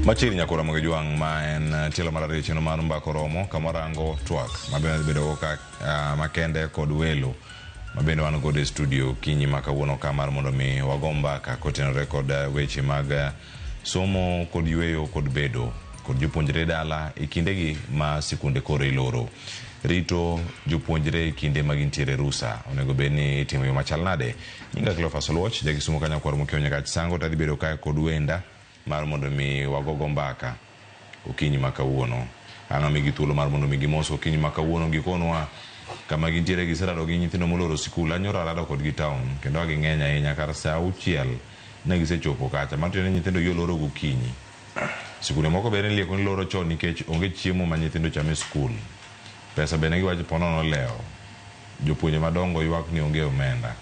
Machiri nyakura Ramogi juang ma en tielo mar ariyo chino mar mbako romo kamarango twak mabende bedo ka makende kod welo mabende wan godo e studio kinyi makawuono kamar mondo mi wago mbaka kotenore kod weche mag somo kod yueyo kod bedo kod jopuonjre dala e kindegi ma sikunde koro iloro. Rito jopuonjre e kinde magintiere Rusa onego beni itimo yo machal nade. Nyinga Cleophas Oluoch jagisumo kanya kwar mukio nyaka chisango tadhi bedo kae kod wenda mar mondo mi wagogo mbaka okinyi makawuono. Anga migi thuolo mar mondo mi gimoso okinyi makawuono gikonwa kama gintiere gisarado gi nyithindo moloro sikul. Anyoro arado kod gi town kendo ging'eny ahinya kar saa 6 ne gisechopo kacha matene nyithindo yoloro gokinyi. Sikunde moko bende lieko ni loro chon nikech onge chiemo ma nyithindo chame skul. Pesa bende giwacho ponono leo. Jopuonje madongo ywak ni onge omenda.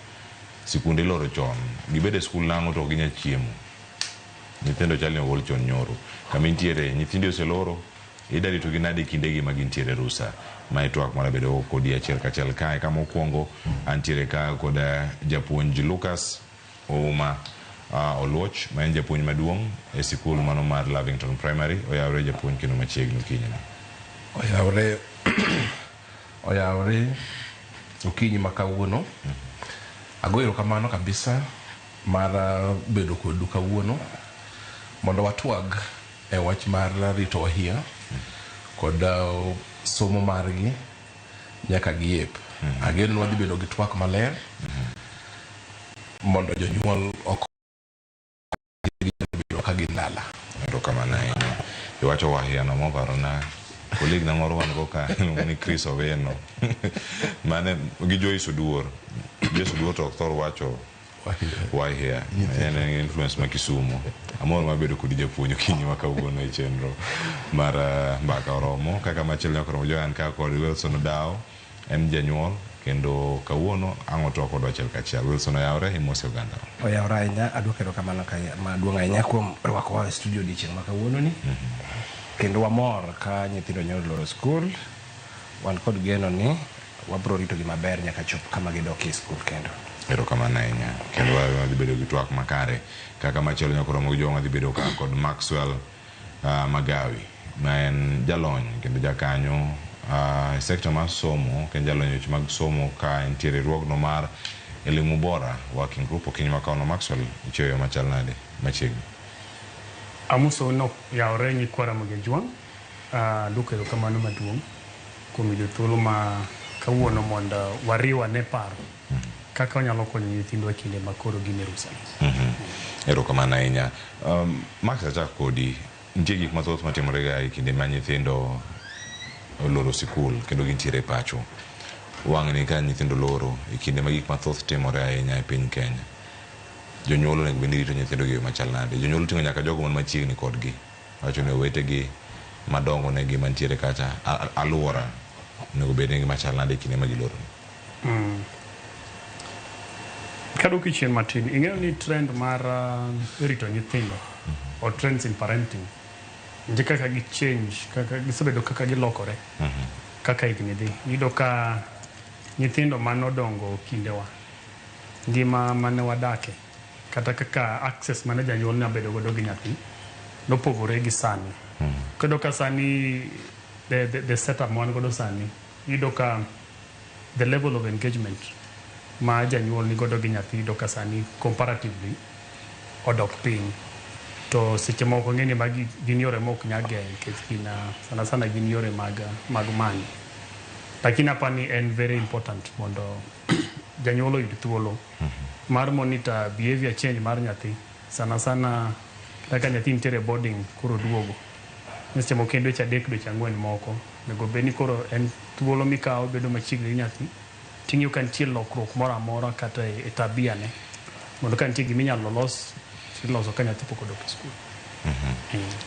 Sikunde loro chon gibede skul nango to ginya chiemo. Nyithindo chali ogol chon nyoro. Kama intiere nyithindo oseloro idari to ginade kindegi magintiere Rusa. Ma twak mara bedo kodi achiel kachiel kae kama okwongo antiere ka kod japuonj Lucas Ouma Oluoch ma en japuonj maduong' e sikul mano mar Lavington Primary. Oyawre japuonj kendo machiegni kinyi. Oyawre okinyi makawuono. Agoyo kamano kabisa mar bedo kodu kawuono mondo watwag e wach mar rito wahia kod somo margi nyaka giep. Ageno wadhi bedo gi twak maler mondo jonyuol bedo ka gindala. Ero kamano ahinya. Iwacho wahia no moparona kolig na moro wan go ka ni Chris Oveno mane gi Joyce Oduor. Joyce Oduor to thor wacho wahia en influence ma Kisumu. Amor mabedo kod japuonj okinyi makawuono e chenro mar mbaka romo kaka machielo nyaka romo joan ka kod Wilson Dao en janyuol kendo kawuono ang'o to kod achiel kachiel. Wilson oyawre imose oganda. Oyawre ahinya adwokero kamano maduong' ahinya kuom rwako wa e studio dichieng' makawuono ni. Kendo wamor ka nyithindo nyalo loro skul. Wan kod geno ni wabro rito gi maber nyaka chop kama gidok e skul kendo. Ero kamano ahinya. Kendo wadhi bedo gi twak makare kaka machielo nyaka romo gi jowa dhi bedo ka kod Maxwell Magawi ma en jalony kendo jakanyo sekta mar somo kendo jalony weche mag somo ka entiere riwruogno mar Elimu Bora Working Group. Okinyi makawuono Maxwell ichweyo machal nade machiegni. Amuso no yawre nyikwara Ramogi juang. Dukero kamano maduong' kuom yudo thuolo ma kawuono mondo wariwa ne paro kaka onyalo konyo nyithindo e kinde makoro gin e Rusa. Ero kamano ahinya. Max achak kodi nitie gik mathoth matimore ga e kinde ma nyithindo oloro sikul kendo gintiere pacho. Wang'ni ka nyithindo loro e kinde ma gik mathoth timore ahinya e piny Kenya. Jonyuol onego bende rito nyithindo gi machal nade. Jonyuol ting'o nyaka jogo man machiegni kodgi. Wacho ne wetegi madongo ne gi mantiere kacha aluora onego bende machal nade e kinde ma giloro. Kaduki chien matin, ing'eyo ni trend mar rito nyithindo or trends in parenting nje kaka gi change, kaka gisebedo kaka gilokore kaka higni dhi. Iyudo ka nyithindo manodongo kindewa ngima mane wadake kata kaka access mane janyuol ne bedo godo gi nyathi nopogore gi sani. Kendo ka sani the setup man godo sani iyudo ka the level of engagement ma janyuol ni godo gi nyathi iyudo ka sani comparatively odok piny. To seche moko ng'eni magi gin yore mok nyage nikech sana gin yore mag manyo. Lakini hapa ni en very important mondo janyuol oyud thuolo mar monitor behavior change mar nyathi. Sana kaka nyathi nitiere boarding koro duogo. Seche moko kendo dweche 3 dweche 4 moko nego beni koro en thuolo mikawo bedo machiegni gi nyathi. Ting'yo ka nitie lokruok moro amora kata e tabia ne mondo ka nitie giminyalo los iloso ka nyathi pok odok e skul.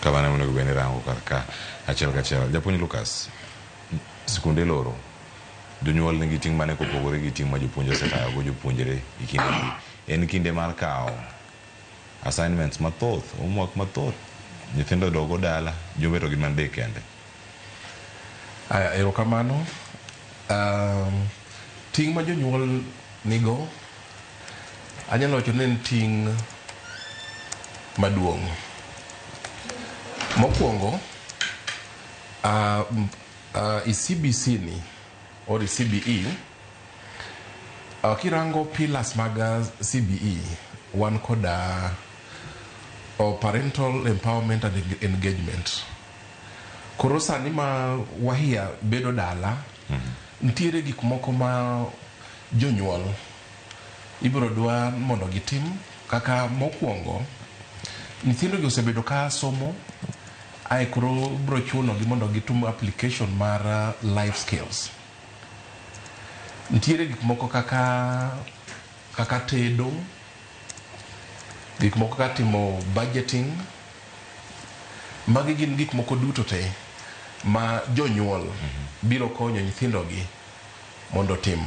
Kamano onego bende rango kar ka achiel kachiel. Japuonj Lucas, sikunde loro jonyuol nigi ting' mane kopogore gi ting' ma jopuonj osetayo go jopuonjre e kindegi. En kinde mar kawo assignments mathoth, homework mathoth. Nyithindo dogo dala, jobeto gi mande kende. Ero kamano. Ting' ma jonyuol nigo anyalo wacho ni en ting' maduong'. Mokwongo CBC ni or CBE kirango pillars mag CBE wan koda parental empowerment and engagement. Koro sani ma wahia bedo dala ntiere gik moko ma jonyuol ibiro dwa mondo gitim, kaka mokwongo nyithindo gi osebedo ka somo ai koro biro chuno gi mondo gitum application mar life skills. Ntiere gik moko kaka tedo, gik moko kaka timo budgeting. Magi gin gik moko duto te ma jonyuol biro konyo nyithindo gi mondo tim.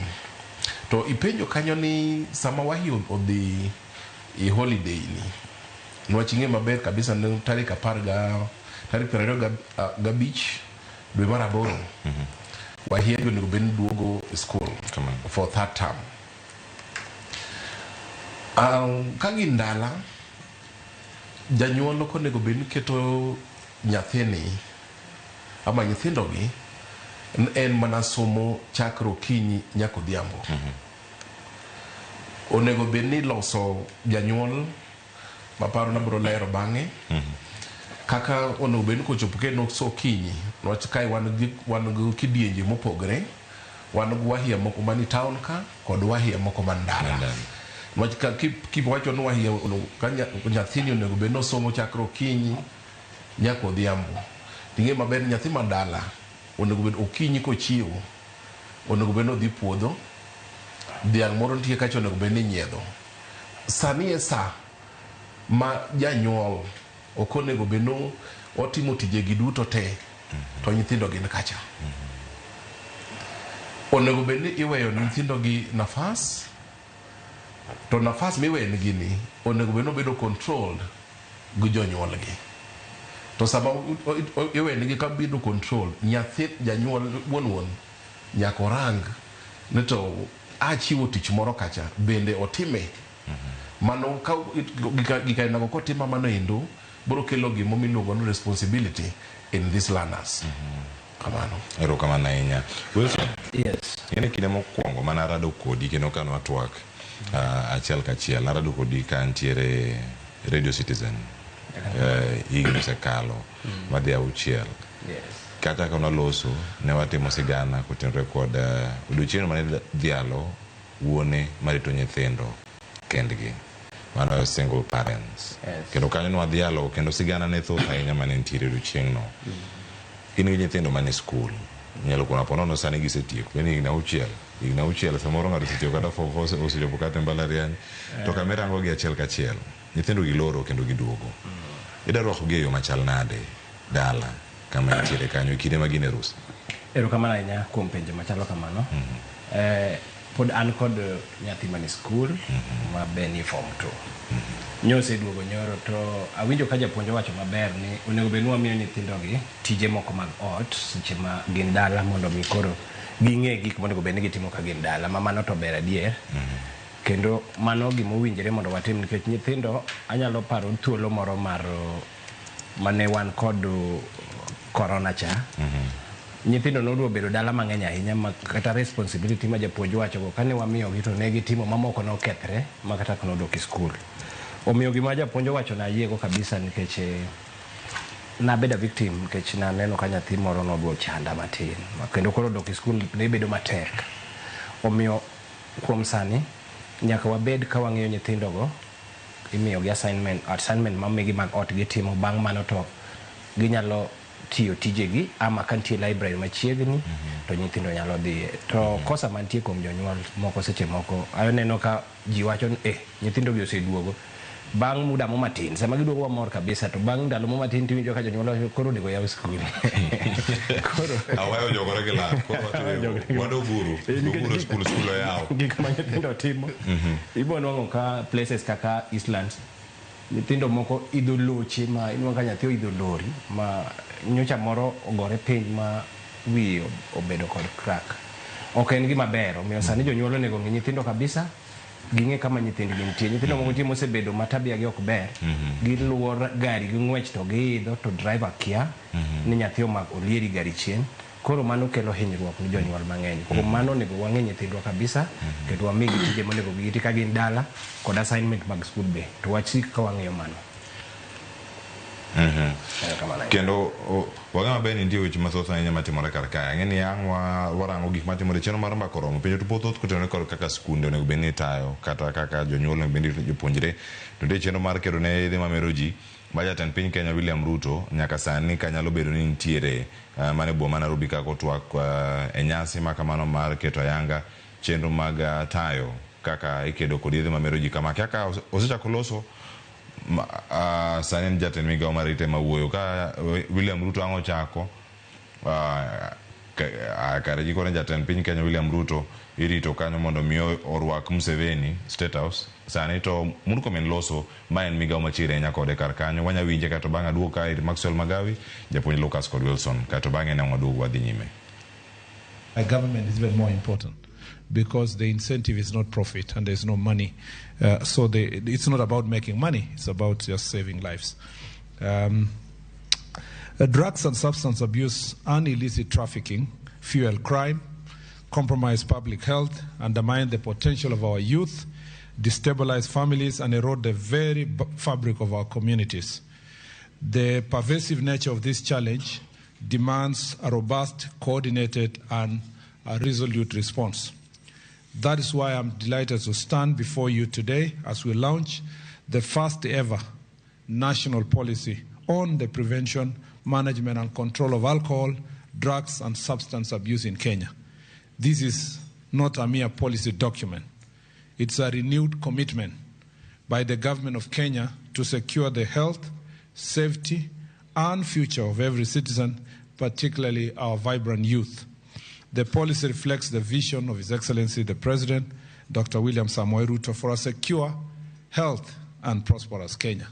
To ipenjo kanyo ni sama wahi odhi i holiday ni, nwach ing'e maber kabisa ni tarik 25 dwe mar aboro wahie onego bed ni duogo school for third term. Ka gin dala, janyuol ok onego bed ni keto nyathini ama nyithindo gi en mana somo chakre okinyi nyaka odhiambo. Onego bed ni loso janyuol maparo na biro lero bang'e kaka onego bed ni kochopo kendo okinyi, nwach kae wan gi kidienje mopogre. Wan gi wahia moko mani town ka kod wahia moko man dala. Nwach kiwacho ni wahia nyathini onego bed ni osomo chakre okinyi nyaka odhiambo, ting'e maber nyathi man dala onego bed okinyi kochiewo onego bed ni odhi puodho, dhiang' moro nitie kacha onego bed ni nyiedho. Sani e sa ma janyuol ok onego bed ni otimo tijegi duto te to nyithindo gin kacha. Onego bed ni iweyo nyithindo gi nafas, to nafas miweyo ni gini onego bed ni obedo controlled gi jonyuol gi. To sama iweyo nigi ka bedo control, nyathi janyuol wuon nyaka orang ni to achiwo tich moro kacha bende otime. Mano ka gikainago kotima mano endo biro kelo gimo miluongo ni responsibility in these learners. Kamano. Erokamano ahinya. Wilson. Yes. Ine kinde mokwongo mana rado kodi kendo kan watwak achiel kachiel. Arado kodi ka ntiere Radio Citizen. Higni osekalo madhi auchiel. Kata ka naloso ne watimo sigana kotenore kod odiochieng' mane dhialo wuone marito nyithindo kendgi, mano single parents. Kendo kanyo nwa dhialo kendo sigana ne thoth ahinya mane ntiere odiochieng' no. In gi nyithindo mane skul, nyalo kuna ponono sani gisetieko kweni higni auchiel samoro ng'ato osetieko kata osechopo kata mbalariany, to kamerango gi achiel kachiel nyithindo giloro kendo giduogo. Idarwako gi e yo machal nade dala kama nitiere kanyo kinde ma gin e Rusa? Erokamano ahinya kuom penjo machalo kamano. Pod an kod nyathi mane skul ma be ni form 2. Nyose duogo nyoro to awinjo ka japuonj wacho maber ni onego bed ni wamiyo nyithindo gi tije moko mag ot seche ma gin dala mondo mi koro ging'e gik monego bed ni gitimo ka gin dala. Mano to ber adier. Kendo mano gima owinjore mondo watim, nikech nyithindo anyalo paro thuolo moro mar mane wan kod corona cha. Nyithindo nodwa bedo dala mang'eny ahinya ma kata responsibility ma japuonj wacho go kane wamiyo gi to ne gitimo mamoko nokethre ma kata nodok e skul. Omiyo gima japuonj wacho na yiego kabisa, nikech nabedo victim nikech naneno ka nyathi moro nodwa chanda matin kendo koro dok e skul ne bedo matek. Omiyo kuom sani nyaka wabed ka wang'iyo nyithindo go, imiyo gi assignment mamigi mag ot gitimo, bang' mano to ginyalo tiyo tijegi, ama ka nitie library machiegni to nyithindo nyalo dhiye. To kosa mantie kuom jonyuol moko seche moko aneno ka ji wacho ni nyithindo gi oseduogo bang' muda mo matin, sama giduogo wamor kabisa, to bang' ndalo mo matin tiwinjo ka jonyuol koro onego yaw skul. Koro awayo jogore gi lak, koro wado buru skul yaw. Gik ma nyithindo timo ibo nwang'o ka places kaka Eastlands nyithindo moko idho loche ma inwang'o ka nyathi oidho lori ma nyocha moro ogore piny ma wi obedo kod crack. Ok en gima ber. Omiyo sani jonyuol onego ng'i nyithindo kabisa ginge kama nyithindgi nitie. Nyithindo moko nitie mosebedo matabia gi ok ber, giluwo gari gi ng'wech to giidho to driver kia ni nyathi olieri gari chien. Koro mano kelo hinyruok ni jonyuol mang'eny. Kuom mano onego wang'e nyithindwa kabisa kendo wamigi tije monego giti ka gin dala kod assignment mag skul be to wachik ka wang'eyo mano. Kendo wang'ama be nitie weche mathoth ahinya matimore kar kae. Ang'e ni ang' warango gik matimore chenro mar mbako romo penjo to pothoth kotenore kod kaka skunde onego bed ni tayo kata kaka jonyuol onego bed ni jopuonjre. To nitie chenro mar kedo ne yedhe mamero ji ma jatend piny Kenya William Ruto nyaka sani ka nyalo bedo ni nitiere mane boma Nairobi kako twak e nyasi ma kamano mar keto ayanga chenro mag tayo kaka ikedo kod yedhe mamero ji kama kaka osechako loso sani jatend migawo mar Rito mawuoyo ka William Ruto ang' ochako kare jikone jatend piny Kenya William Ruto irito kanyo mondo mi orwak Museveni State House. Sani to Murkomen loso ma en migawo machiegni ahinya kode kar kanyo. Wanya winje kato bang'e aduogo ka ir Maxwell Magawi, japuonj Lucas kod Wilson kato bang'e ne waduogo wadhi nyime. A government is even more important because the incentive is not profit and there's no money. So it's not about making money, it's about just saving lives. Drugs and substance abuse and illicit trafficking fuel crime, compromise public health, undermine the potential of our youth, destabilize families, and erode the very fabric of our communities. The pervasive nature of this challenge demands a robust, coordinated, and a resolute response. That is why I'm delighted to stand before you today as we launch the first ever national policy on the prevention, management, and control of alcohol, drugs, and substance abuse in Kenya. This is not a mere policy document. It's a renewed commitment by the government of Kenya to secure the health, safety, and future of every citizen, particularly our vibrant youth. The policy reflects the vision of His Excellency the President, Dr. William Samoei Ruto, for a secure, health, and prosperous Kenya.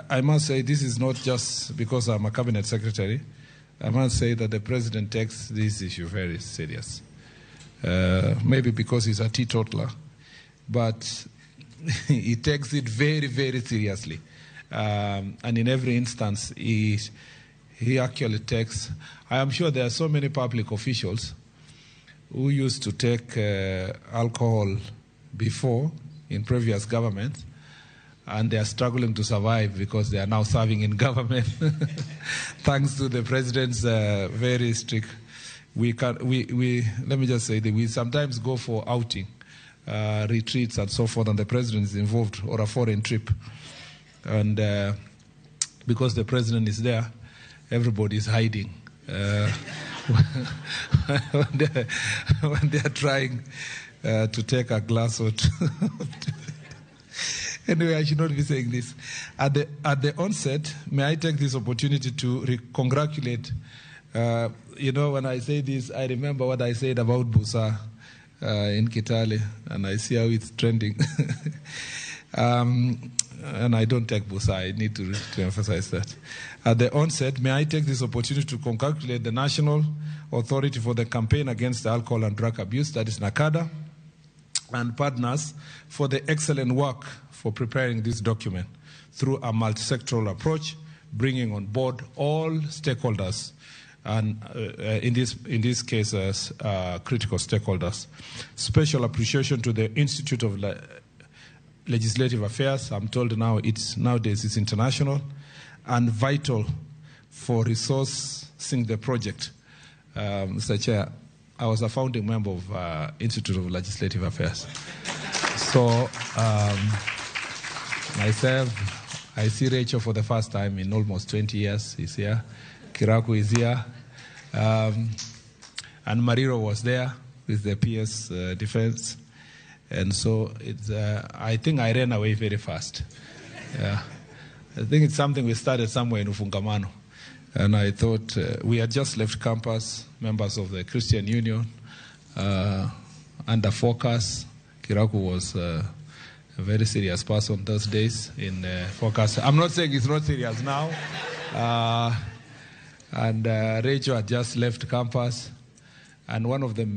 I must say this is not just because I'm a cabinet secretary. I must say that the President takes this issue very serious. Maybe because he's a teetotaler, but he takes it very, very seriously. And in every instance, he actually takes... I am sure there are so many public officials who used to take alcohol before in previous governments, and they are struggling to survive because they are now serving in government. Thanks to the President's very strict... let me just say that we sometimes go for outing, retreats and so forth, and the President is involved, or a foreign trip. And because the President is there, everybody is hiding when they are trying to take a glass or two. Anyway, I should not be saying this. At the onset, may I take this opportunity to congratulate. When I say this, I remember what I said about Busa in Kitale, and I see how it's trending. And I don't take Busa. I need to emphasize that. At the onset, may I take this opportunity to congratulate the National Authority for the Campaign Against Alcohol and Drug Abuse, that is NACADA, and partners for the excellent work for preparing this document through a multi-sectoral approach, bringing on board all stakeholders, and in this case, critical stakeholders. Special appreciation to the Institute of Legislative Affairs. I'm told nowadays it's international and vital for resourcing the project. Mr. Chair, I was a founding member of Institute of Legislative Affairs. So myself, I see Rachel for the first time in almost 20 years. He's here. Kiraku is here. And Mariro was there with the PS defense. And so I think I ran away very fast. I think it's something we started somewhere in Ufungamano. And I thought we had just left campus, members of the Christian Union, under focus. Kiraku was a very serious person those days in focus. I'm not saying it's not serious now. And Rachel had just left campus. And one of the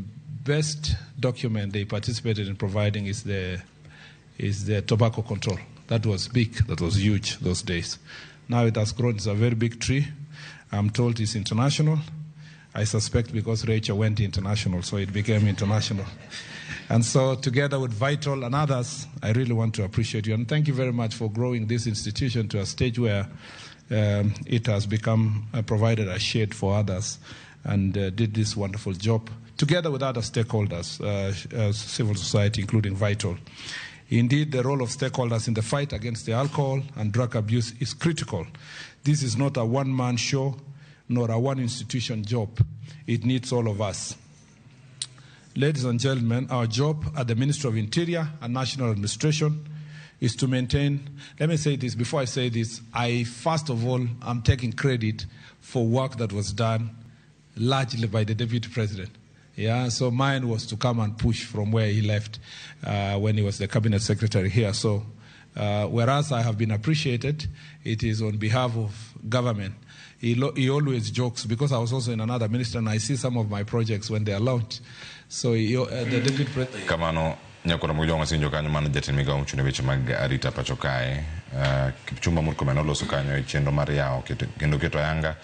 best document they participated in providing is the tobacco control. That was big, that was huge those days. Now it has grown, it's a very big tree. I'm told it's international. I suspect because Rachel went international, so it became international. And so together with Vital and others, I really want to appreciate you. And thank you very much for growing this institution to a stage where it has become provided a shade for others and did this wonderful job together with other stakeholders, civil society, including Vital. Indeed, the role of stakeholders in the fight against the alcohol and drug abuse is critical. This is not a one-man show, nor a one-institution job. It needs all of us. Ladies and gentlemen, our job at the Ministry of Interior and National Administration is to maintain, let me say this, before I say this, first of all, I'm taking credit for work that was done largely by the Deputy President. Yeah, so mine was to come and push from where he left when he was the Cabinet Secretary here. So whereas I have been appreciated, it is on behalf of government. He always jokes, because I was also in another ministry and I see some of my projects when they are launched. So the Deputy President... Kamano, nyakura mgonga sinjo kanyo mana jatin miga umchune weche mag arita pachokae. Kipchumba murkomeno loso kanyo chendo mariao kendo keto yanga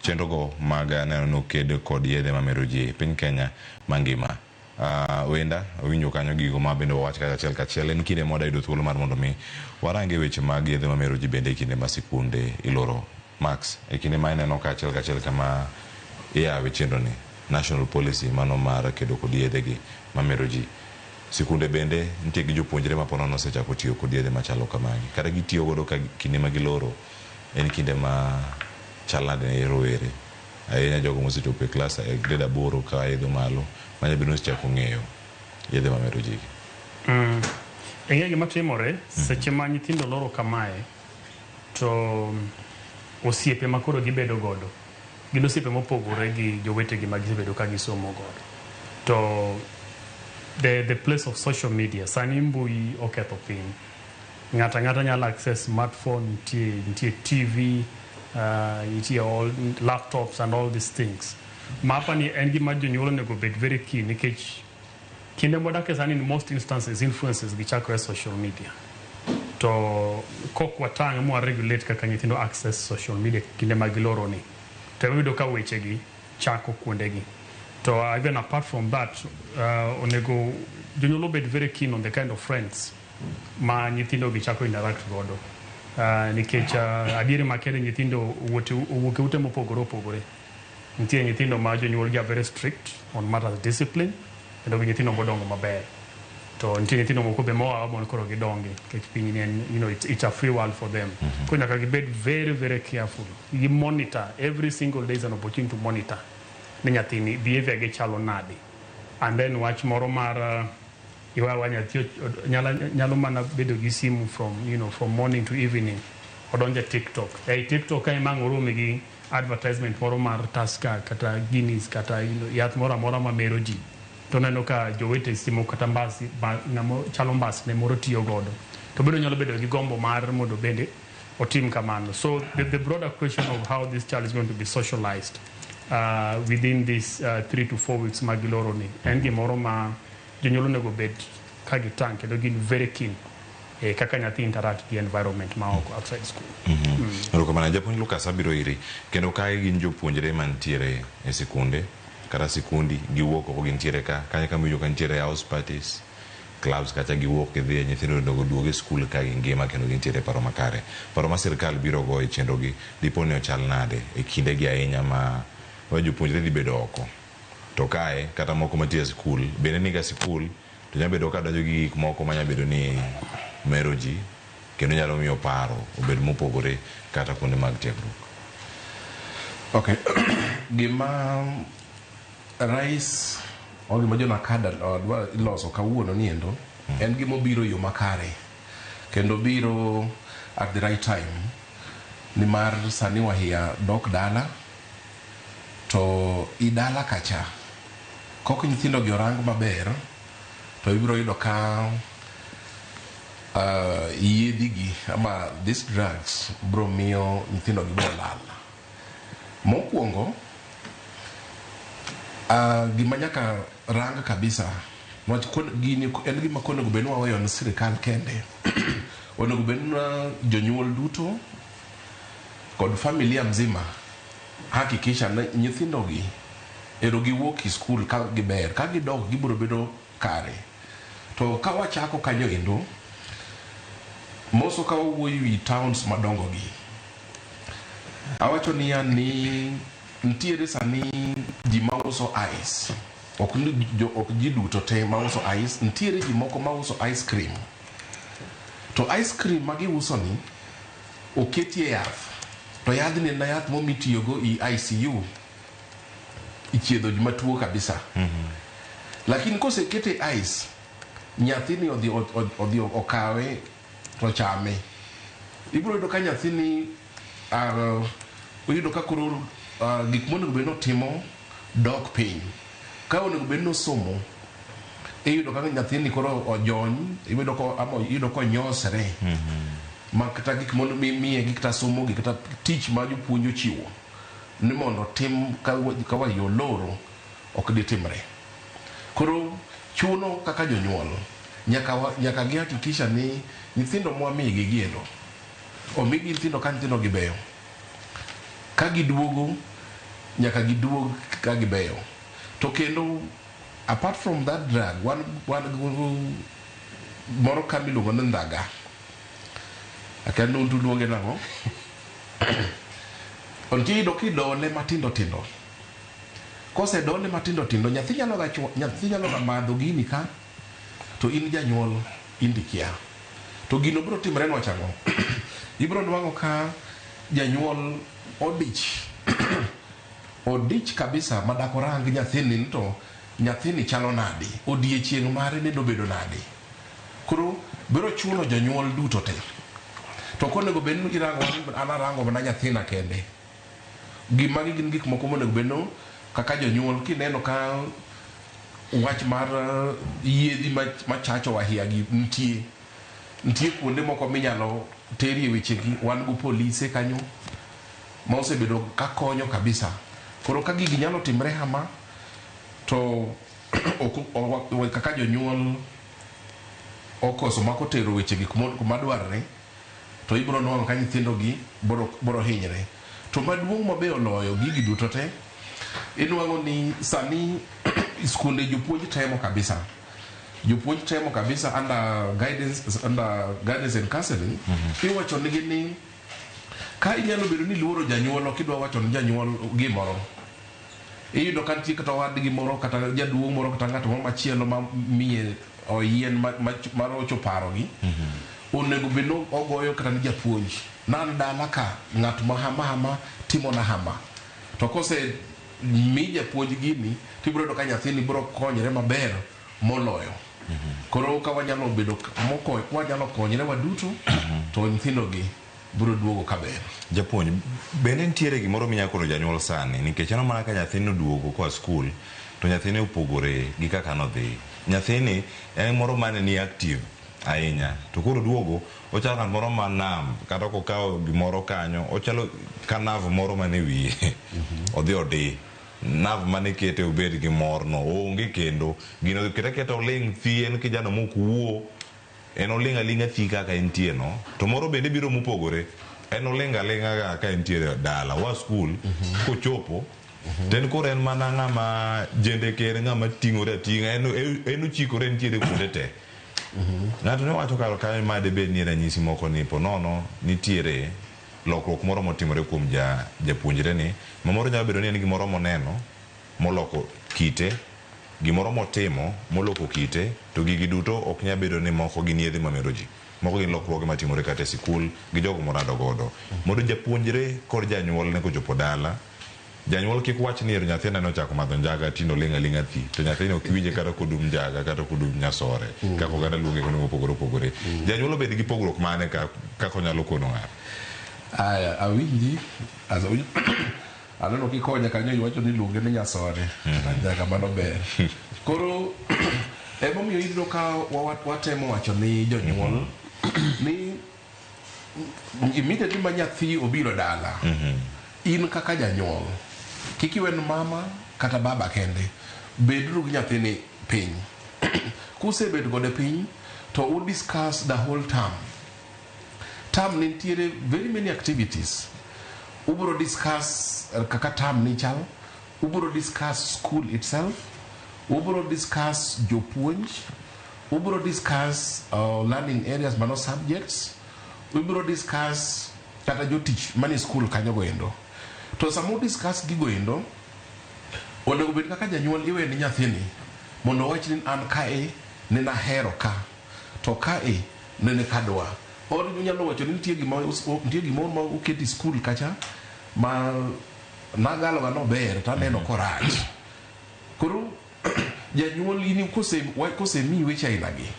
chendo go maga neno kede kod yedhe mameroji piny Kenya mangima. Wenda winjo kanyo gigo mabende wawach kachiel en kinde moda yudo thuolo mar mondo mi warange weche mag yedhe mameroji bende kinde ma sikunde iloro. Max, kinde ma ineno kachiel kama iyawe chendo ni national policy mano mar kedo kod yedhe gi mameroji. Sikunde bende nitie gi jopuonjre ma ponono osechako tiyo kod yedhe machalo kamagi. Kata gitiyo godo ka kinde ma giloro en kinde ma chalade ne rowere. Ahinya jogo mosechopo e klas e grade 8 ka idho malo manya bino chako ng'eyo yedhe mameroji. Eng'e gima timore seche ma nyithindo loro kamae to osiepe makoro gibedo godo. Gin osiepe mopogore gi jowetegi ma gisebedo ka gisomo godo. To the place of social media, sani mbui oketho piny. Ng'ata nyalo access smartphone, nitie TV, nitie all laptops and all these things. Mapa ni en gima jonyuol onego bed very keen nikech kinde modake sani in most instances influences gichako e social media. To kok watang' mo regulate kaka nyithindo access social media kinde magiloro ni. To wiyudo ka wechegi chako kuondegi. So even apart from that, onego jonyuol obed very keen on the kind of friends ma nyithindo gichako interact godo. Nikech adieri makere nyithindo owuok e ute mopogore. Nitie nyithindo ma jonyuol gi very strict on matters of discipline, kendo nyithindo modongo maber. To nitie nyithindo moko be moa mon koro gidongi kech piny ni, you know, it's a free world for them. Ko nyaka gibed very very careful. You monitor every single day is an opportunity to monitor ni nyathini behavior ge chalo nadi. And then watch moro mar iwa nyathi nyalo mana bedo gi simu from morning to evening odonje TikTok. TikTok ai mang'orome gi advertisement moro mar Tusker kata Guinness kata yath moro amora ma meroji. To neno ka jowete simo kata mbasi ngamo chalo mbasi ne moro tiyo godo. To bedo nyalo bedo gi gombo mar mondo bende otim kamano. So the broader question of how this child is going to be socialized within this 3 to 4 weeks magiloro ni en gimoro ma jonyuol onego bed ka gitang' kendo gin very keen kaka nyathi interact gi environment ma oko outside school. Kamano japuonj Lucas abiro iri kendo kae gin jopuonjre mantiere e sikunde kata sikundi giwuok oko gintiere ka kanya kama iwinjo ka nitiere house parties clubs kata giwuok idhi e nyithindo onego duog e skul ka gingima kendo gintiere paro makare. Paro ma sirkal biro go e chenrogi dipo ni ochal nade e kinde gi ahinya ma jopuonjre dhi bedo oko. To kae kata moko matie skul bende ni ga skul to nyalo bedo ka donjo gi gik moko manya bedo ni meroji kendo nyalo miyo paro obed mopogore kata kuonde mag tiegruok. Okay. Gima rais ogi ma jona kada dwa iloso kawuono niendo en gima biro yo makare kendo biro at the right time ni mar sani wahia dok dala to idala kacha kok nyithindo gi orang maber to ibiro yudo ka yedhigi ama these drugs bro miyo nyithindo gi bolal. Mokwongo gima nyaka rang kabisa wach gini en gima konego bed ni waweyo ne sirikal kende onego bed ni jonyuol duto kod familia mzima hakikisha na nyithindo gi ero giwuok e skul ka giber, ka gidok gibiro bedo kare. To ka wachako kanyo endo moso ka wawuoyo wi towns madongo gi, awacho ni nitiere sani ji mauso ice, ok ji duto te mauso ice, nitiere ji moko mauso ice cream. To ice cream ma giuso ni oketie yath, to yadhni na yath momitiyogo i ICU ichiedho jima tuo kabisa. Lakini kosekete ice, nyathini odhi okawe to chame, ibiro yudo ka nyathini oyudo ka koro gik monego bed notimo dok piny. Ka onego bed nosomo, iyudo ka nyathini koro ojony, iyudo ka onyosre. Ma kata gik mondo miye gik ta somo gik kata tich ma jopuonj ochiwo ni mondo tim ka wayo loro ok ditimre. Koro chuno kaka jonyuol nyaka gihakikisha ni nyithindo mwamigi giendo omigi nyithindo ka nyithindo gibeyo, ka giduogo nyaka giduog ka gibeyo. To kendo apart from that drug, one moro kamiluongo ni ndaga, akendo untu luonge nango ontido kidole matindo tindo. Kose dole matindo tindo, nyathi nyalo ga madho gini ka to in janyuol indikia. To gino biro timre nwa chango ibiro nwango ka janyuol odich kabisa madako rang nyathini, to nyathini chalo nadi, odiechieng' mare ne dobedo nadi. Koro biro chuno jonyuol duto te. To konego bed ni irango, anarango mana nyathina kende, gimagi gin gik moko monego bed no kaka jonyuol kineno ka wach mar yiedhi machacho ahiya gi nitie kuonde moko minyalo teri e wechegi. Wan go polise kanyo ma osebedo ka konyo kabisa. Koro ka gigi nyalo timre hama to kaka jonyuol okoso mako tero wechegi kuma dwarre, to ibiro nwang'o ka nyithindo gi boro hinyre. To maduong' mabe oloyo gigi duto te, inwang'o ni sani skunde jopuonj temo kabisa under guidance and counseling. Iwacho nigi ni ka inyalo bedo ni luoro janyuol kidwa wacho ni janyuol gimoro, iyudo ka nitie kata wadgi moro kata jaduong' moro kata ng'ato moro machielo ma miye oyien marocho parogi, onego bed ni ogoyo kata ni japuonj nan dala ka ng'at ma hama timo na hama. To kose mi japuonj gini, tibiro yudo ka nyathini biro konyre maber moloyo. Koro ka wanyalo bedo wanyalo konyre waduto, to nyithindo gi biro duogo kaber. Japuonj, bende nitiere gimoro minyakono janyuol sani, nikech ano mana ka nyathini duogo kwa skul to nyathini opogore gi kaka nodhi. Nyathini en moro mane ni active ahinya, to koro duogo ochalo ng'at moro ma nam, kata kokawo gimoro kanyo ochalo ka nav moro mane wiye odhi odi nav mane kete obed gi morno onge, kendo gino keta oling' thi. En kijana mok wuo, en oling' aling'a thi kaka entie no. To moro bende biro mopogore, en oling' aling'a ka entiere dala wa skul, kochopo ten koro en mana ng'ama jende kere, ng'ama ting'ore ating'a, en ochikore nitiere kuonde te. Ng'ato ne wacho karo kae ma debed ni ranyisi moko ni ponono nitiere lokruok moro motimore kuom japuonjre ni, mamoro nyalo bedo ni en gimoro moneno moloko kite, gimoro motimo moloko kite, to gigi duto ok nyalo bedo ni moko gin yedhi mamero ji, moko gin lokruoge matimore kata e sikul gi jogo morado godo. Mondo japuonjre kod janyuol ne kochopo dala, janyuol kik wach ni nyathina nochako madho njaga tino ling' aling'a thi, to nyathino ok winje kata kodum njaga kata kodum nyasore, kaka oganda luonge kono mopogore opogore. Janyuol obed gi pogruok mane kaka onyalo kono ng'ato. Aya, awinji aneno kikonya kanyo iwacho ni luonge ni nyasore, njaga mano ber. Koro emomiyo iyudo ka watemo wacho ni jonyuol ni immediately ma nyathi obiro dala, in kaka janyuol kik iwen mama kata baba kende bedru gi nyathini piny kusebed gode piny to u discuss the whole term nitiere very many activities ubro discuss kaka term ni chal ubro discuss school itself ubro discuss jopuonj ubro discuss learning areas mano subjects ubro discuss kata jotich mani school kanyo goendo to samu discuss gigoendo onego bed kaka janyuol iwe ni nyathini mondo wach ni an kae nena hero ka to kae nene kadwa or nyalo wacho ni nitie gimoro ma uketi school kacha ma nagalo gano ber ta neno korach koro janyuol ini kose mi weche aina gi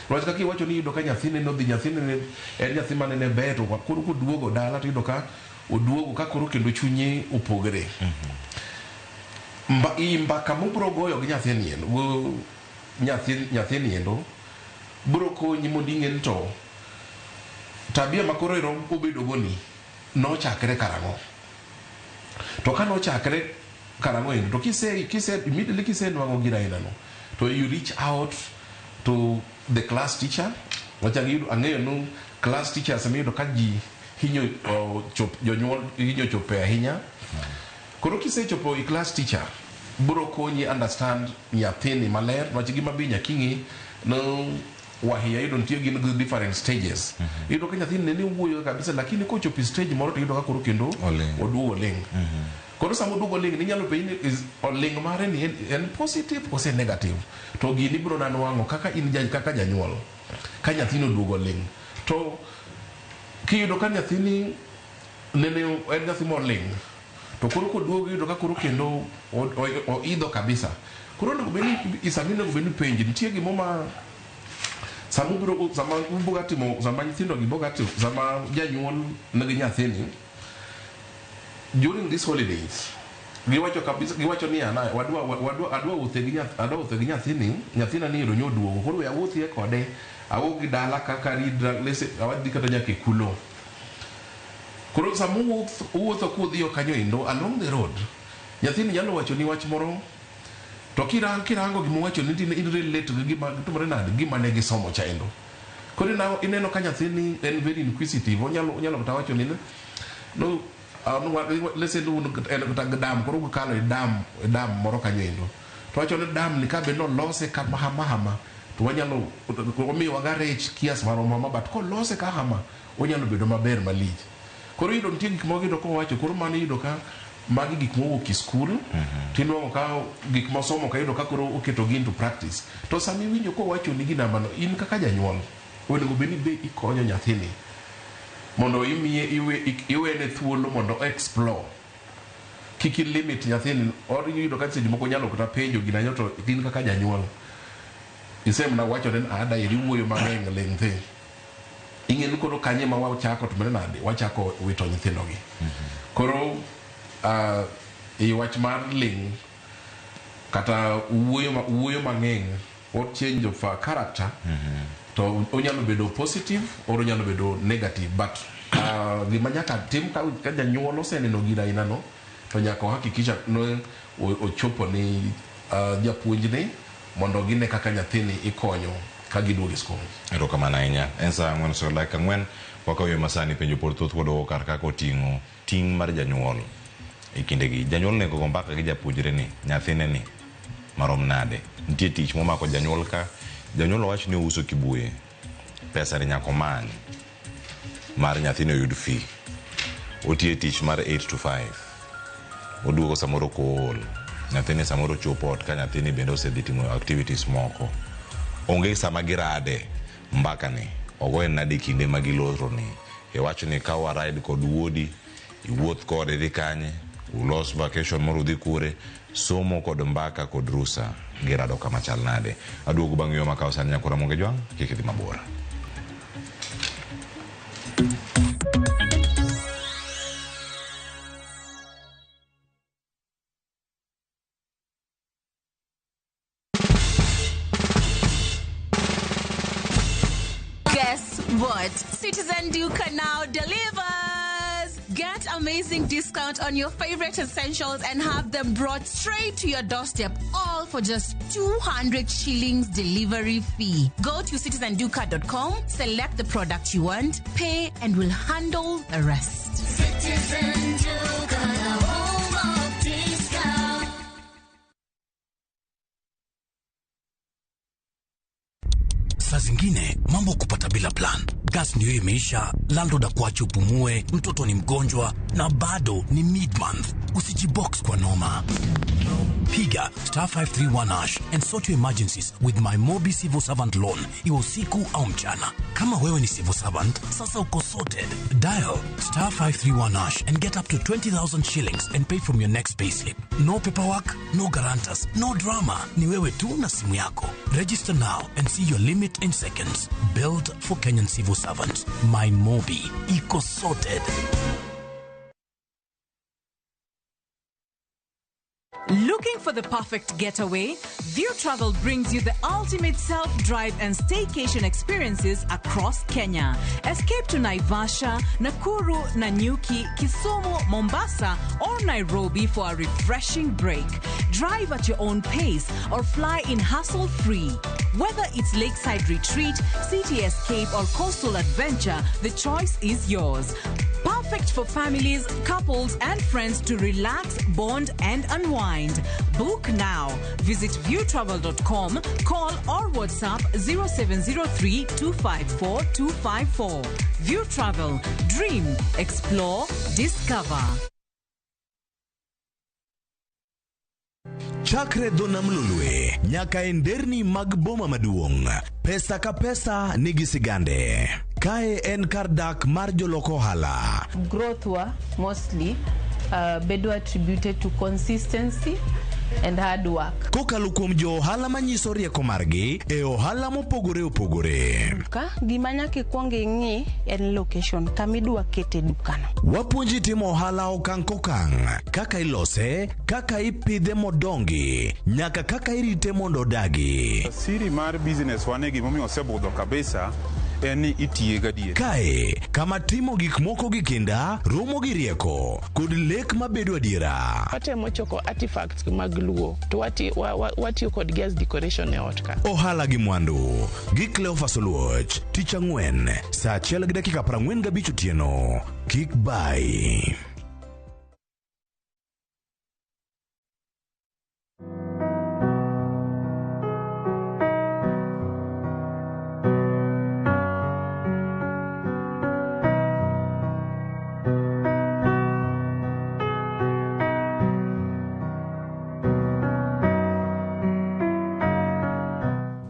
wach kaki wacho ni yudo ka nyathine no dhi nyathine en nyathi mane ne beto koro koduogo dala to yudo ka oduogo ka koro kendo chunye opogre mbaka mobro goyo gi nyathini endo nyathini endo bro konyi mondo ing'e to tabia makoro ero obedo goni nochakre karang'o to ka nochakre karang'o endo to immediately kise nwang'o gira aina no to you reach out to the class teacher ang'eyo no class teachers amiyo ka ji hinyo jonyuol hinyo chope ahinya koro kisechopo i class teacher bro konyi understand nyathini maler wach gima bi nyaking'i no wahiya yudo nitie gin different stages yudo ka nyathini ne wuoyo kabisa lakini kochopi stage moro to yudo ka koro kendo oduogo ling koro samo duogo ling ni nyalo penj oling mare ni en positive ose negative to gini bro nanwang'o kaka in kaka janyuol ka nyathini oduogo ling to kiyudo ka nyathini nene en nyathi moling to koro koduogo yudo ka koro kendo oidho kabisa koro nego beni isamino beni penj nitie gimo ma sama nyithindo gi bogatimo sama janyuol nigi nyathini during these holidays giwacho ni adwa wuothe gi nyathina ni ronyo duogo koro awuothie kode awuok gi dala kaka awadhi kata nyaka kulo koro sama uwuotho kudhiyo kanyo endo along the road nyathini nyalo wacho ni wach moro to kirango gima wacho ni in relate gi gima tumore nade gima ne gisomo cha endo koro ineno ka nyathini en very inquisitive onyalo kata wacho ni no lese lu en kata dam koro kalo dam moro kanyo endo to wacho ni dam ni kabe no lose ka mahama to wanyalo omiyo waga rech kias maro mama but ko lose ka hama onyalo bedo maber malich koro yudo nitie gik moko yudo ko wacho koro mano yudo ka magi gik mowuok e skul tinwang'o ka gik mosomo ka yudo ka koro oketo gi into practice to sami winjo ko wacho ni ginamano in kaka janyuol onego beni be ikonyo nyathini mondo imiye iwene thuolo mondo explore kiki limit nyathini or yudo ka seche moko nyalo kata penjo ginanyo to in kaka janyuol isem na wacho ni ada iri wuoyo mang'eny leng'e ing'eni koro kanye ma wachako to mere nade wachako wito nyithindo gi koro i wach mar ling kata wuoyo mang'eny what change of character to onyalo bedo positive or onyalo bedo negative but gima nyaka tim ka janyuol oseneno gina ina no to nyaka hakikisha no ochopo ni japuonjne mondo gine kaka nyathini ikonyo ka giduogo e skul. Erokamano ahinya. En saa 4:04 wakaweyo masani penjo pod thoth wadogo kar kaka oting'o ting' mar janyuol e kindegi. Janyuol nego go mbaka gi japuonjre ni nyathine ni marom nade. Nitie tich momako janyuol ka janyuol wach ni uso kibuye pesa ni nyako many mar nyathine oyud fee. Otie tich mar 8 to 5 oduogo samoro kool nyathine samoro chopo ot ka nyathini bende osedhi timo activities moko onge sama girade mbaka ni ogoye nade kinde magiloro ni iwacho ni ka wa ride kod wuodi iwuoth kode dhi kanye ulos vacation moro dhi kure somo kod mbaka kod rusa girado kama chal nade. Aduogo bang' yo makao sani nyakora monge jwang' kik idhi mabor. Guess what? Citizen Duke now delivers. Get amazing discount on your favorite essentials and have them brought straight to your doorstep, all for just 200 shillings delivery fee. Go to citizenduca.com, select the product you want, pay, and we'll handle the rest. Citizen Duca, home of discount. Saa zingine mambo kupata bila plan. Gas ndio imeisha, landlord akuache upumue, mtoto ni mgonjwa na bado ni mid-month. Usijibox kwa noma. Piga *531# and sort your emergencies with my Mobi Civil Servant Loan, iwe usiku au mchana. Kama wewe ni civil servant, sasa uko sorted. Dial *531# and get up to 20,000 shillings and pay from your next payslip. No paperwork, no guarantors, no drama. Ni wewe tu na simu yako. Register now and see your limit in seconds. Built for Kenyan civil servants. My Mobi, iko sorted. Looking for the perfect getaway? View Travel brings you the ultimate self-drive and staycation experiences across Kenya. Escape to Naivasha, Nakuru, Nanyuki, Kisumu, Mombasa, or Nairobi for a refreshing break. Drive at your own pace or fly in hassle-free. Whether it's lakeside retreat, city escape, or coastal adventure, the choice is yours. Perfect for families, couples, and friends to relax, bond, and unwind. Book now. Visit viewtravel.com, call or WhatsApp 0703 254 254. View Travel. Dream, explore, discover. Chakre dona mlulwe, nyaka enderni magboma maduong. Pesa ka pesa nigisigande. Kae en kardak marjo loko hala. Growth were mostly bedo attributed to consistency and hard work. Kokalo kuom jo ohala manyiso rieko margi e ohala mopogore opogore. Ka gimanya kikwonge ng'i en location kamidwa kete dukano. Wapuonji timo ohala okang' kokang', kaka ilose, kaka ipidhe modongi, nyaka kaka irite mondo dagi. Siri mar business wane gimomiyo osebudho kabisa eni itiye gadie. Kae, kama timo gik moko gi kinda, romo gi rieko, kod lek mabedo adiera. Watemo choko artifacts mag luo, to watiyo kod gas decoration e ot ka. Ohala gi mwandu, gi Cleophas Oluoch, tich ang'wen, saa 1:45 otieno. Kik bai.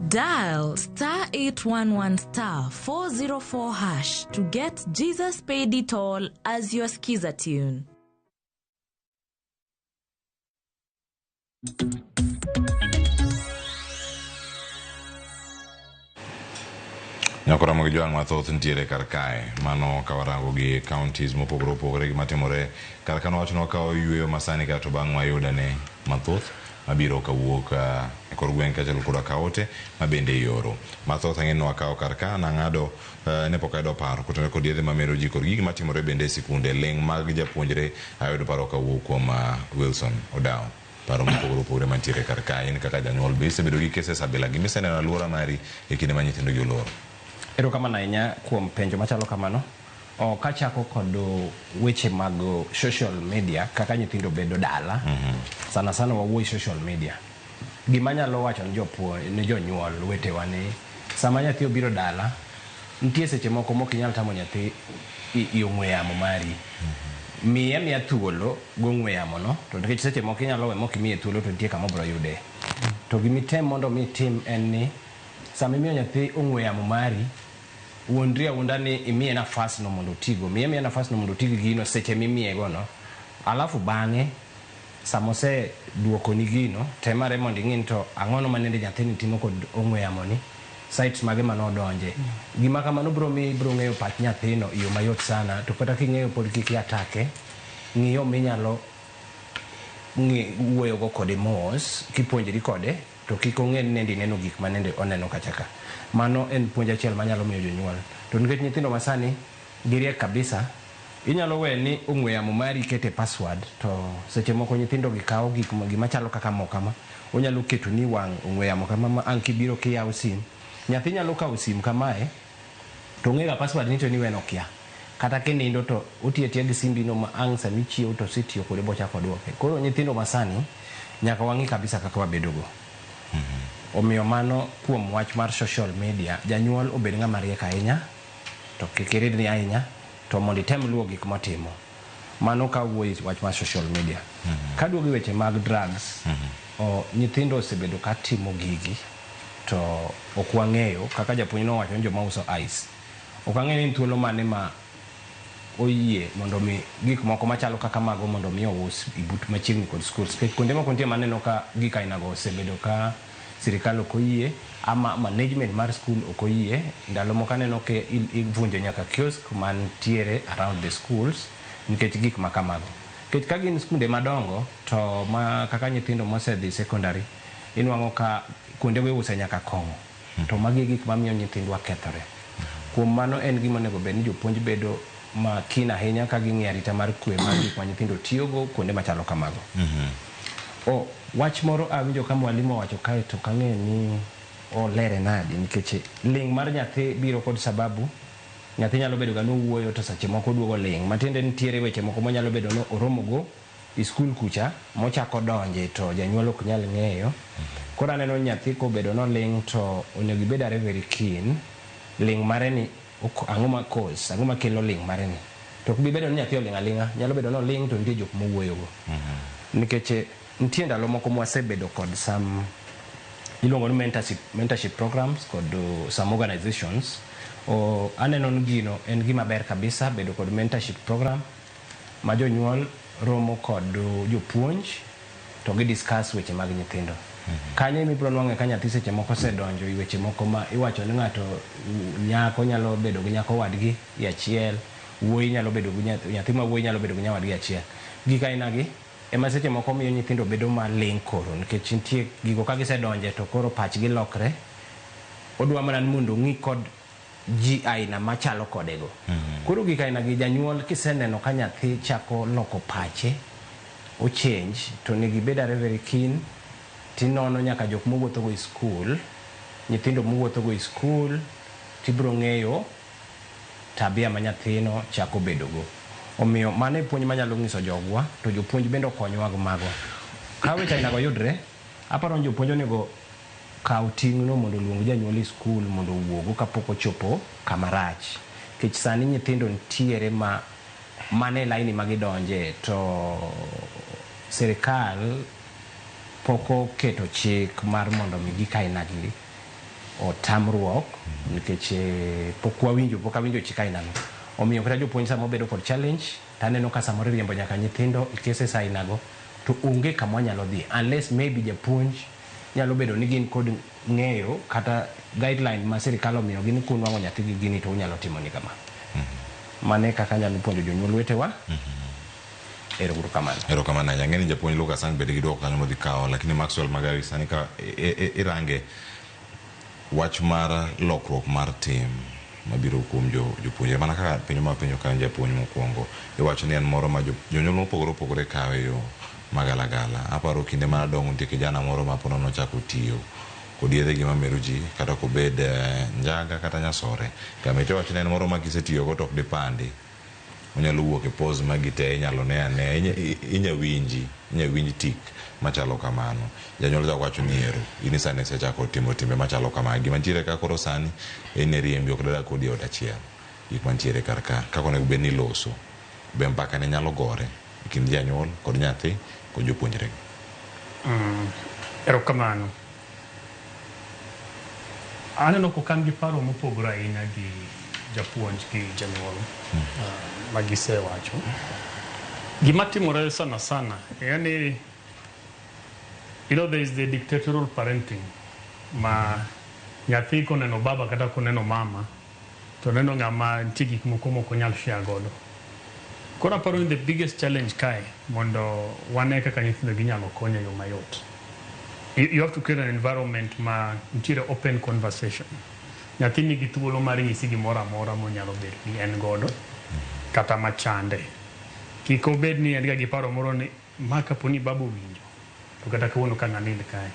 Dial *811*404# to get Jesus Paid It All as your skiza tune. Nyakora mo gijuang mathoth ntiere kar kae, mano kawarango gi counties mopogore opogore gi matimore kar kano wachno ka oyueyo masani ka to bang' wayudane mathoth mabiro kawuok e kor gweng' kachel koda kaote mabende yoro mathoth ang'en wakawo kar ka nang'ado ne pok ayudo paro kotene kod yedhe mamero ji kod gigi matimore bende e sikunde ling' mag japuonjre ayudo paro kawuok kuom Wilson Odao. Paro mopogore opogore mantiere kar ka in kaka janyuol be isebedo gi keses abila gi miseneno alwora mari e kinde ma nyithindo gi oloro. Erokamano ahinya kuom penjo machalo kamano. Kachako kod weche mag social media kaka nyithindo bedo dala, sana sana wawuoyi social media. Gima nyalo wacho ne jonyuol wetewa ni sama nyathi obiro dala, nitie seche moko mok inyal tamo nyathi ong'we yamo mari. Miya thuolo gong'we yamo no, to nikech seche moko inyalo we mok imiye thuolo to nitie kama obiro yude. To gimitem mondo mitim en ni sama imiyo nyathi ong'we yamo mari, wuondri awunda ni imiye nafas no mondo otigo. Miye nafas no mondo otigi gino seche mimiye go no. Alafu bang'e samose duoko ni gino temare mondo ing'in to ang'ono manende nyathini timo kod ong'we yamo ni, sites mage mano donje. Gima kamano bro ng'eyo pach nyathino iyo mayot sana, to kata king'eyo pod kik yatake, ng'iyo minyalo wuoyo go kode mos kipuonjri kode, to kik ong'e nende neno gik manende oneno kachaka. Mano en puonj achiel manyalo miyo jonyuol. To nikech nyithindo masani giriek kabisa, inyalo we ni ong'we yamo mari kete password to seche moko nyithindo gikawo gima chalo kaka mo kama onyalo keto ni wang' ong'we yamo kama ma ang' kibiro kiyawo sim nyathi nyalo kawo sim kamae to ng'ega password ni to ni weno kia kata kinindo to otiyo tiya gi simbi no ma ang' sami chiewo to sitiyo kode bochako duoke koro nyithindo masani nyaka wang'i kabisa kaka wabedogo omiyo mano kuom wach mar social media janyuol obed ng'ama riek ahinya to kik iridni ahinya to mondo item luwo gik matimo mano ka wuoyi wach mar social media kaduogi weche mag drugs nyithindo osebedo ka timo gigi to ok wang'eyo kaka japuonj nowacho ni joma uso ice ok ang'eyo ni thuolo mane ma oyie mondo mi gik moko machalo kaka mago mondo mi ous ibut machiegni kod schools kuonde moko nitie maneno ka gik ainago osebedo ka sirikal ok oyie ama management mar school ok oyie ndalo moko aneno ke ivunjo nyaka kiosk mantiere around the schools nikech gik ma kamago nikech ka gin skunde madongo to ma kaka nyithindo mosedhi secondary inwang'o ka kuonde go iuse nyaka kong'o to magi gik mamiyo nyithindwa kethore kuom mano en gima onego bed ni jopuonj bedo makin ahinya ka ging'e arita mar kwe mar gik ma nyithindo tiyogo kuonde machalo kamago wach moro awinjo ka mwalimu owacho kae to kang'e ni olere nadi nikech ling' mar nyathi biro kod sababu nyathi nyalo bedo ga nowuoyo to seche moko duogo ling' matiende nitiere weche moko monyalo bedo no oromogo i skul kucha mochako donje to janyuol ok nyal ng'eyo koro aneno nyathi kobedo no ling' to onego ibed are very keen ling' mare ni ang'o ma cause ang'o ma kelo ling' mare ni to ok bi bedo ni nyathi oling' aling'a nyalo bedo no ling' to nitie jok mowuoyogo nikech nitie ndalo moko mwasebedo kod some iluongo ni mentorship programs kod some organizations aneno ni gino en gima ber kabisa bedo kod mentorship program ma jonyuol romo kod jopuonj to gi discuss weche mag nyithindo kanyo imibiro nwang'e ka nyathi seche moko osedonjo i weche moko ma iwacho ni ng'ato nyako nyalo bedo gi nyako wadgi i achiel wuoyi nyalo bedo gi nyathi ma wuoyi nyalo bedo gi nyawadgi achiel gik ainagi ema seche moko miyo nyithindo bedo maling' koro nikech nitie gigo ka gisedonje to koro pachgi lokre odwa mana ni mondo ong'i kod ji aina machalo kodego koro gik ainagi janyuol kiseneno ka nyathi chako loko pache o change to nigi bed are very keen tinono nyaka jok mowuotho go i skul nyithindo mowuotho go i skul tibiro ng'eyo tabia ma nyathino chako bedogo omiyo mano e puonj manyalo ng'iso jogwa to jopuonj bende okonyowa mago ka weche ainago yudre aparo ni jopuonj onego kaw ting'no mondo oluong janyuol i skul mondo owuogo kapok ochopo kama rach nikech sani nyithindo nitiere mane laini magidonje to sirikal pok oketo chik mar mondo mi gik ainagi otamruok nikech pok awinjo chik ainano omiyo kata jopuonj sama obedo kod challenge taneno ka samoro riembo nyaka nyithindo e cases ainago to onge kama wanyalo dhi unless maybe japuonj nyalo bedo ni gin kod ng'eyo kata guideline ma sirikal omiyo gin kunwang'o nyathi gi gini to unyalo timo ni kama mane kaka nyalo puonjo jonyuol wetewa erokamano ahinya ng'eni japuonj Lucas ang' bed gi duoko kanyo modhi kawo lakini Maxwell Magari sani ka irange wach mar lokruok mar tim mabiro kuom jopuonje mana kaka penjo ma penjo kan japuonj mokwongo iwacho ni en moro ma jonyuol mopogore opogore kawe yo magalagala aparo kinde mana dongo nitie kijana moro ma pono nochako tiyo kod yedhe gi mamero ji kata kobed njaga kata nyasore kamete wacho ni en moro ma kisetiyogo to ok dipandi onyalo wuok e pose magite inyalo ne ane inya winji tik machalo kamano janyuol ja wacho ni ero ini sani sechako timo timbe machalo kamano gima ntiere ka koro sani en riembi ok dada kodi od achiel gik mantiere kar ka kako onego bed ni loso be mpaka ne nyalo gore e kind janyuol kod nyathi kod jopuonjre erokamano aneno kokan gi paro mopogore ahinya gi japuonj gi janyuol magisewacho gima timore sana yani there is the dictatorial parenting ma nyathi koneno baba kata koneno mama to neno ng'ama nitie gik moko moko nyal share godo koro aparo ni the biggest challenge kae mondo wane kaka nyithindo ginyalo konyo yo mayot you have to create an environment ma nitiere open conversation nyathi nigi thuolo mar nyisi gimoro amora monyalo bedo ni en godo kata machande kik obed ni en ga gi paro moro ni ma kaponi baba winjo to kata kawuono ka nanil kae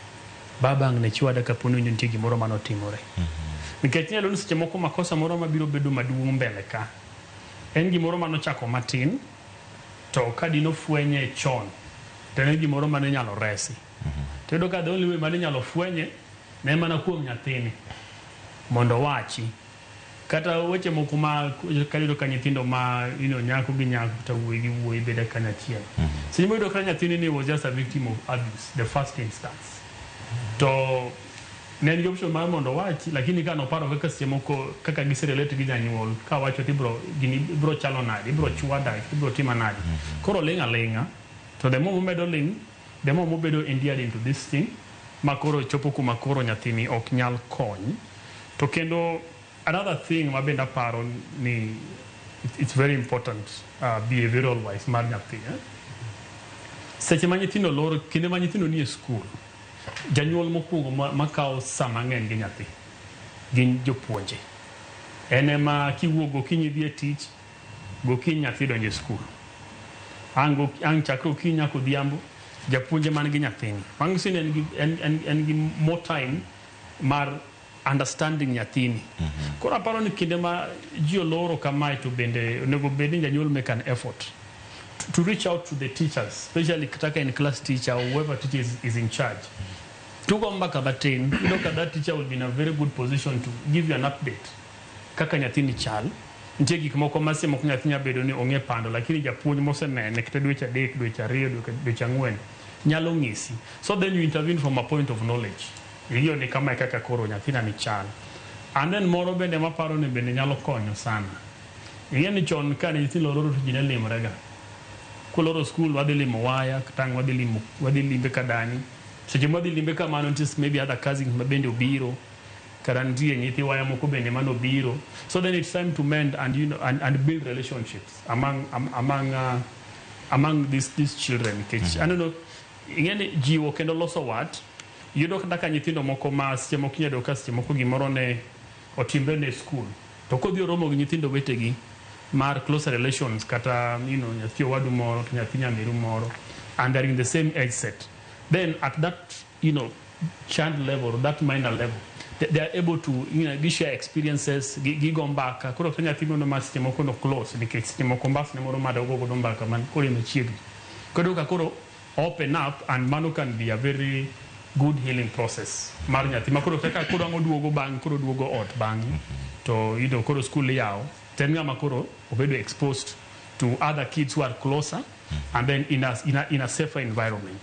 baba ang' ne chwada kaponi winjo nitie gimoro manotimore nikech nyalo ni seche moko makosa moro mabiro bedo maduong' mbele ka en gimoro manochako matin to ka dino fwenye chon to en gimoro mane nyalo resi to yudo ka the only way mane nyalo fwenye ne mana kuom nyathini mondo wachi kata weche moko ma kayudo ka nyithindo ma nyako gi nyako kata wuoyi gi wuoyi bede kanyachiel seche moyudo ka nyathini ni was just a victim of abuse the first instance to ne en gi option mar mondo wachi lakini ka noparo kaka seche moko kaka giserelate gi janyuol ka wacho ibro chalo nade ibro chwada ibro tima nade koro ling' aling'a to the more momedo ling' the more mobedo endeared into this thing ma koro chopo kuma koro nyathini ok nyal kony to kendo another thing ma benda paro ni it's very important behavioral wise mar nyathi seche ma nyithindo loro kinde ma nyithindo nie school janyuol mokwongo makawo sa mang'eny gi nyathi gin jopuonje en ema kiwuok gokinyi dhi e tich gokinyi nyathi donjo e skul ang' chakre okinyi nyaka odhiambo japuonje man gi nyathini manyiso ni en gi more time mar understanding nyathini koro aparo ni kinde ma ji oloro kamae to bende onego bed ni janyuol make an effort to reach out to the teachers especially kata in class teacher or whoever teacher is in charge to go back at that teacher will be in a very good position to give you an update kaka nyathini chal nitie gik moko mase moko nyathi nyabedo ni ong'e pando lakini japuonj mosenene kata dweche 3 dweche 2 dweche 4 nyalo ng'isi so then you intervene from a point of knowledge hiyo ni kama kaka koro nyathina ni chal and then moro bende maparo ni bende nyalo konyo sana ing'e ni chon ka nyithindo loro to ji ne limrega kuloro school wadhi limo waya katang' wadhi limbe kadani seche madhi limbe kamano nitie maybe other cousins mabende obiro kata nitie nyithi waya moko bende manobiro so then it's time to mend and and build relationships among these children I don't know ing'e ni jiwo kendo loso wat yudo kaka nyithindo moko ma seche moko nyado ka seche moko gimoro ne otimbe ne school to kodhi oromo gi nyithindo wetegi mar close relations kata nyathi owadu moro to nyathi nyamiru moro and they're in the same age set then at that child level that minor level they are able to share experiences gigo mbaka koro to nyathi mondo ma seche moko no close nikech seche moko mbas ne moro madogo godo mbaka man koro machiegni koro open up and mano can be a very good healing process mar nyathi makoro kaka koro duogo bang' koro duogo ot bang' to koro school yawo ten ng'ama koro obedo exposed to other kids who are closer and then in a safer environment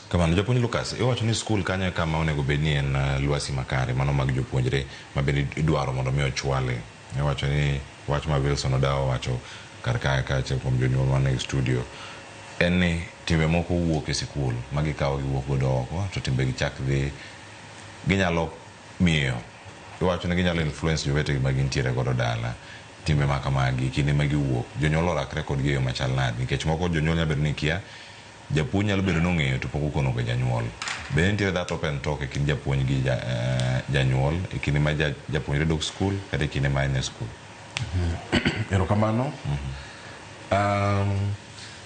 kamano japuonj Lucas iwacho ni school kanyo kama onego bed ni en lwasi makare mano mag jopuonjre ma bende idwaro mondo mi ochwale iwacho ni wach ma Wilson odawo wacho kar kae kachiel kuom jonyuol man e studio en ni timbe moko wuok e sikul ma gikawo giwuok godo oko to timbe gichak dhi ginyalo miyo iwacho ni ginyalo influence jowetegi ma gintiere godo dala timbe ma kamagi kinde ma giwuok jonyuol orakre kodgi e yo machal nade nikech moko jonyuol nyalo bedo ni kia japuonj nyalo bedo nong'eyo to pok okono go janyuol be nitie that open talk e kind japuonj gi janyuol e kinde ma japuonjre dok skul kata e kinde ma en e skul erokamano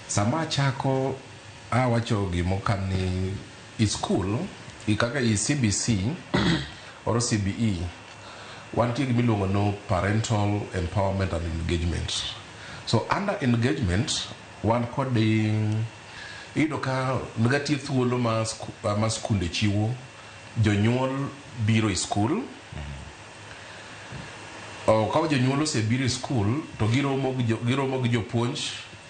sama chako awacho gimokam ni i school kaka i CBC or CBE wantie gimiluongo no parental empowerment and engagement so under engagement wan kod iyudo ka negatie thuolo ma skunde chiwo jonyuol biro i school ka jonyuol osebiro i school to giromo gi jopuonj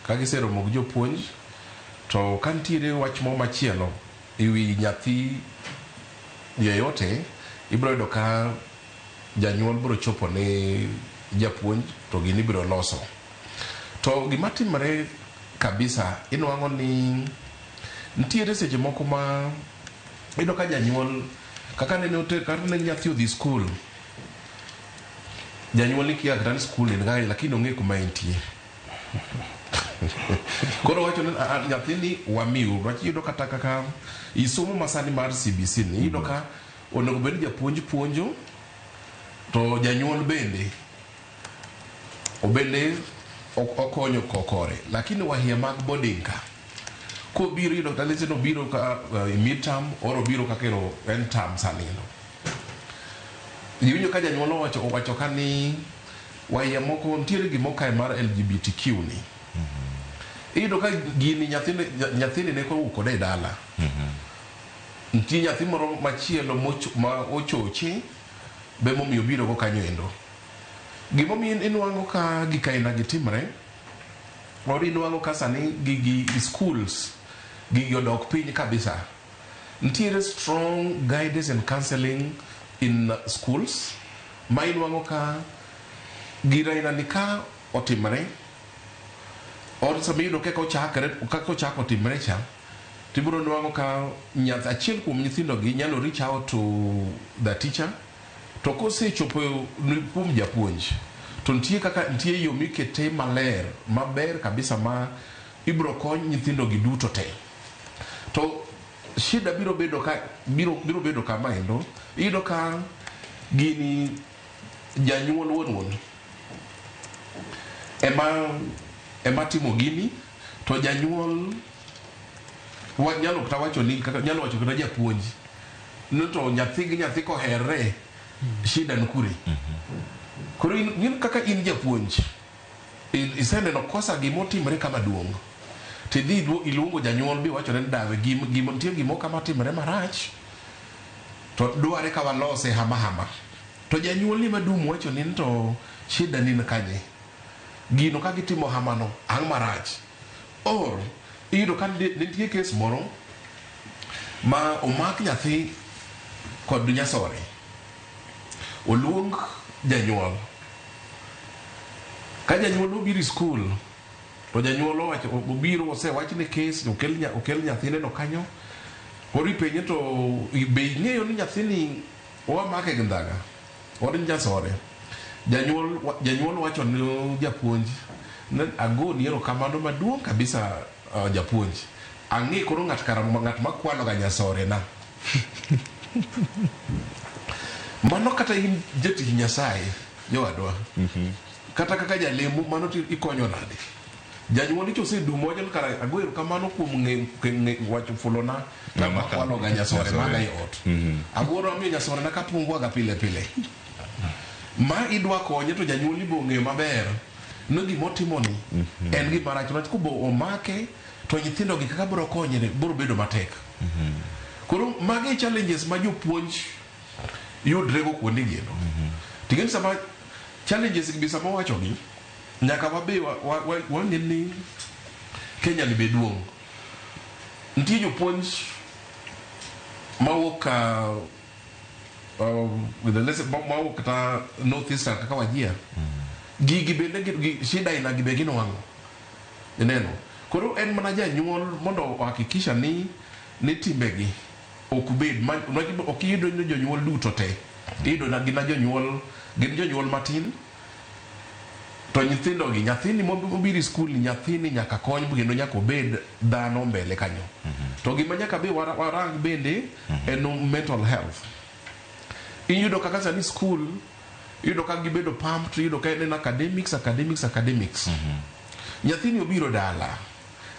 ka giseromo gi jopuonj to ka nitiere wach mo machielo ewi nyathi yeyote ibiro yudo ka janyuol biro chopo ne japuonj to gini biro loso to gima timore kabisa inwang'o ni nitiere seche moko ma iyudo ka janyuol kaka ne nyathi odhi skul janyuol ikia kata ni skul en gai lakini ong'e kuma entie koro wacho ni nyathini wamiu iyudo kata kaka isomo masani mar CBC ni iyudo ka onego bed japuonj puonjo to janyuol bende obende okonyo kokore lakini wahia mag boarding ka ko biro yudo talese no biro ka midterm oro biro ka kero end term sanino yinyo ka janyuol owacho ka ni wahia moko ntiere gimo kae mar LGBTQ ni iyudo ka gini nyathini ne kowuok e dala ntie nyathi moro machielo ma ochochi be momiyo biro go kanyo endo gimomiyo inwang'o ka gikaina gitimre or inwang'o ka sani gigi schools gigi odok piny kabisa ntiere strong guidance and counseling in schools ma inwang'o ka giraina ni ka otimre or samiyudo kaka ochako timre cha tibiro nwang'o ka achiel kuom nyithindogi nyalo reach out to the teacher to kosechopo kuom japuonj to nitie yo mikete maber kabisa ma ibiro kony nyithindogi duto te to shida biro bedo kama endo iyudo ka gini janyuol wuon ema timo gini to janyuol nyalo kata wacho kata japuonj to nyathi koherre shida nkure koro in kaka in japuonj iseneno kosa gimotimre kama duong' tidhi iluongo janyuol bi wacho ni dawe nitie gimo kama timre marach to dware ka walose hama to janyuol ni madum wacho ni to shida ni kanye gino ka gitimo hamano ang' marach or iyudo ka nitie kes moro ma omak nyathi kod nyasore oluong janyuol ka janyuol obiro skul to janyuol obiro osewach ni kes okel nyathine no kanyo koro ipenje to be ing'eyo ni nyathini wamake gi ndhaga or nyasore janyuol wacho ni japuonj agoni erokamano maduong' kabisa japuonj ang'e koro ng'at makwalo ga nyasore na mano kata in jatich nyasaye jowadwa kata kaka jalemo mano ikonyo nade janyuol icho sedumo wacho kara ago erokamano kuom ng'e wacho fulona kama kwalo ga nyasore maga e ot agoro amiyo nyasore na kapungwa ga pile ma idwa konye to janyuol ibo ng'eyo maber no gimotimo ni en gima rach ma kubo omake to nyithindo gi kaka biro konyre biro bedo matek koro magi challenges ma jopuonj yudrego kuonde gino ting'eni sama challenges gi sama wacho gi nyaka wabe wang'e ni Kenya ni beduong' nitie jopuonj mawuok mawuok kata North Eastern kaka Wajir gigi bende shida ina gibe gino wang'o ineno koro en mana janyuol mondo hakikisha ni timbegi ok bed ok iyudo ni jonyuol duto te iyudo na gin jonyuol matin to nyithindogi nyathini mobiro skul nyathini nyaka kony kendo nyaka obed dhano mbele kanyo to gima nyaka be warang bende en mental health iyudo kaka sani skul iyudo ka gibedo pumped iyudo ka en academics nyathini obiro dala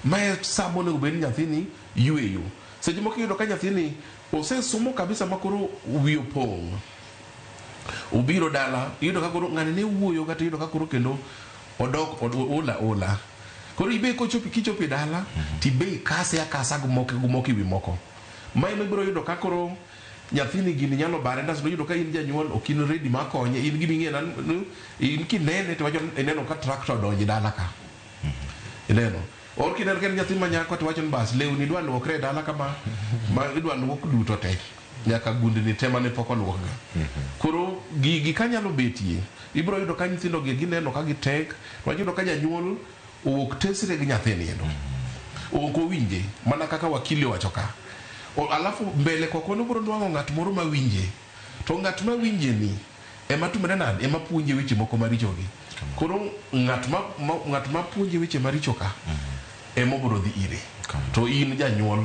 mae samo ne ubeni nyathini yueyo seche moko iyudo ka nyathini osesomo kabisa makoro wiyo pong' obiro dala iyudo ka koro ng'ani ne wuoyo kata iyudo ka koro kendo odok ola koro ibe kichopi dala tibe akasa gumoko iwi moko mae mibiro yudo ka koro nyathini gini nyalo bare ndas no yudo ka in janyuol ok in ready makonye in gini ng'e in kinene to wacho ineno ka tractor donji dala ka ineno or kineno ken nyathi manyako to wacho bas lewni dwa luokre dala kama ma idwa luok duto te nyaka gundni te mane pok oluok ga koro gigi kanyalo betie ibiro yudo ka nyithindo gi gineno ka gitek to yudo ka janyuol owuok tesre gi nyathini endo ok owinje mana kaka wakili wacho ka alafu mbele kwa kono biro nwang'o ng'at moro mawinje to ng'at mawinje ni ema tumre nade ema puonje weche moko maricho gi koro ng'at ma puonje weche maricho ka ema biro dhi ire to in janyuol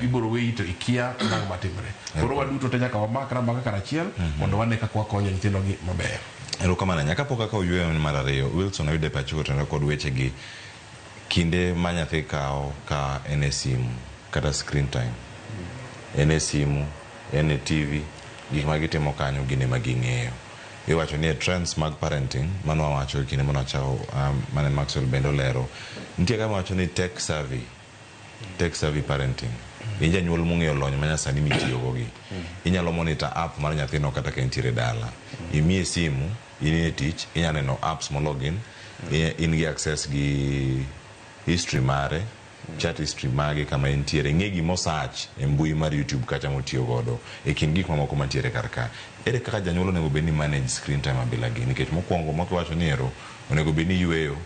ibiro weyi to ikia nang' matimre koro waduto te nyaka wamakra karachiel mondo wane kaka wakonyo nyithindo gi maber Ero kamana nyaka poka ka oyueyo mar ariyo Wilson ayude pacho to kod weche gi kinde ma nyathi kao ka ene simu kata screen time ene simu ene TV gik ma gitimo kanyo gine ma ging'eyo iwacho ni trends mag parenting mano wacho kinde mano chao mane Maxwell bendo lero nitie kama wacho ni tech savvy parenting inja nyuol mung'eyo lony ma nyasani mitiyo gogi inyalo monitor app mar nyathino kata ka entiere dala imiye simu inie tich inyalo neno apps mo login in gi access gi history mare chat history mage kama entiere ng'e gimo search e mbui mar YouTube kacha motiyo godo e kin gik mamoko mantiere karka ere kaka janyuol onego bed ni manage screen time abila gi nikech mokwongo mokiwacho ni ero onego bed ni yueyo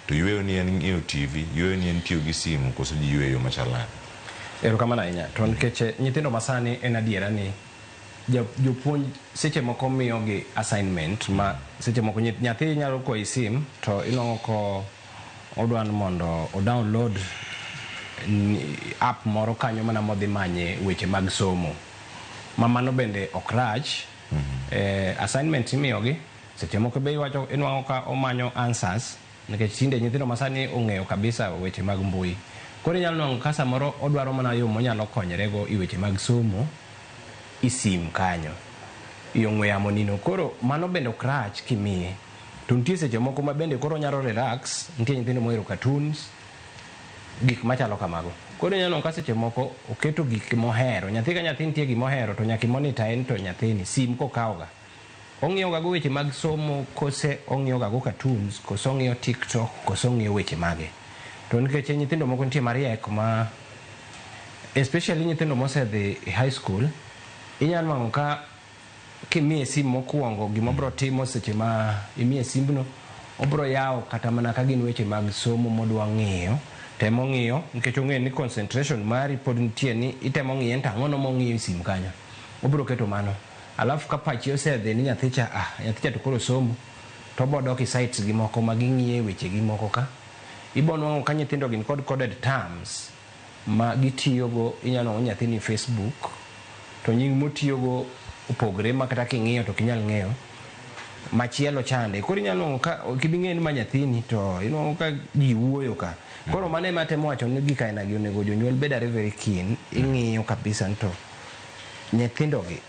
to yueyo ni en ng'iyo TV yueyo ni en tiyo gi simu koso ji yueyo machalani. Ero kamana inya to nikech nyithindo masani en adiera ni jopuonj seche moko miyo gi assignment ma seche moko nyathi nyalo ko sim to inongo ko odwan mondo o download app moro kanyo mana modhi manye weche mag somo mano bende okrach assignment imiyo gi seche moko be iwacho inwango ka omanyo answers nikech tinde nyithindo masani ong'eyo kabisa weche mag mbui koro inyalo nwang'o ka samoro odwaro mana yo monyalo konyorego i weche mag somo isim kanyo ong'we yamo nino koro mano bende okrach kimiye to nitie seche moko ma bende koro nyalo relax nitie nyithindo mohero cartoons gik machalo kamago koro inyalo ka seche moko oketo gik mohero nyathi ka nyathi nitie gimohero to nyaka monitor en to nyathini sim kokawoga ong'iyo ga go weche mag somo kose ong'iyo ga go cartoons kose ong'iyo TikTok kose ong'iyo weche mage to nikech nyithindo moko nitie mariek ma especially nyithindo mosedhi high school inyalo mango ka kimiye sim mokwongo gima bro timo seche ma imiye simbno obro yawo kata mana ka gin weche mag somo modwa ng'iyo temo ng'iyo nikech ong'e ni concentration mari pod nitie ni itemo ng'iyo enta ang'ono mong'iyo sim kanyo obro keto mano alafu ka pachi osedhi ni nyathicha to koro somo to bodoki sites gi moko ma ging'iye weche gi moko ka ibonwang'o ka nyithindo gin kod coded terms ma gitiyogo inyalo nyathini Facebook to nying motiyogo opogre ma kata king'iyo to kinyal ng'eyo machielo chande koro inyalo ka kibing'e ni ma nyathini to inwang'o ka ji wuoyo ka koro mane matemo wacho ni gika aina gi onego jonyuol bedare very keen ing'iyo kabisa to nyithindo gi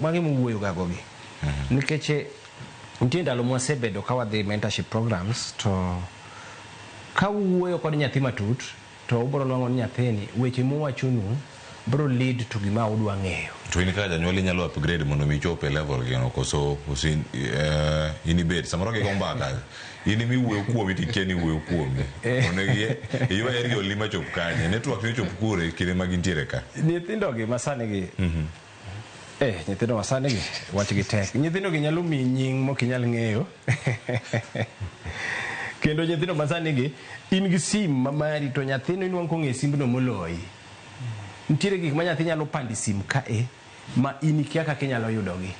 magi mowuoyo ga gogi nikech nitie ndalo mwasebedo ka wadhi mentorship programs to ka wuoyo kod nyathi matut to ubro nwang'o ni nyathini weche mowachonu bro lead to gima udwa ng'eyo to in ka janyuol inyalo upgrade mondo mi chope level gi no koso inibet samoro gi gombaka ini mi wuoyo kuomi tikeni wuoyo kuomi onegi iwa eri olima chop kanye network ni chop kure kile magintiere ka nyithindo gi masani gi nyithindo masani gi wach gi tek nyithindo gi nyalo mi nying mokinyal ng'eyo kendo nyithindo masani gi in gi sim mamari to nyathino inwang' kong'e simbno moloyi nitiere gik ma nyathi nyalo pandi sim kae ma in ikia kaka inyalo yudogi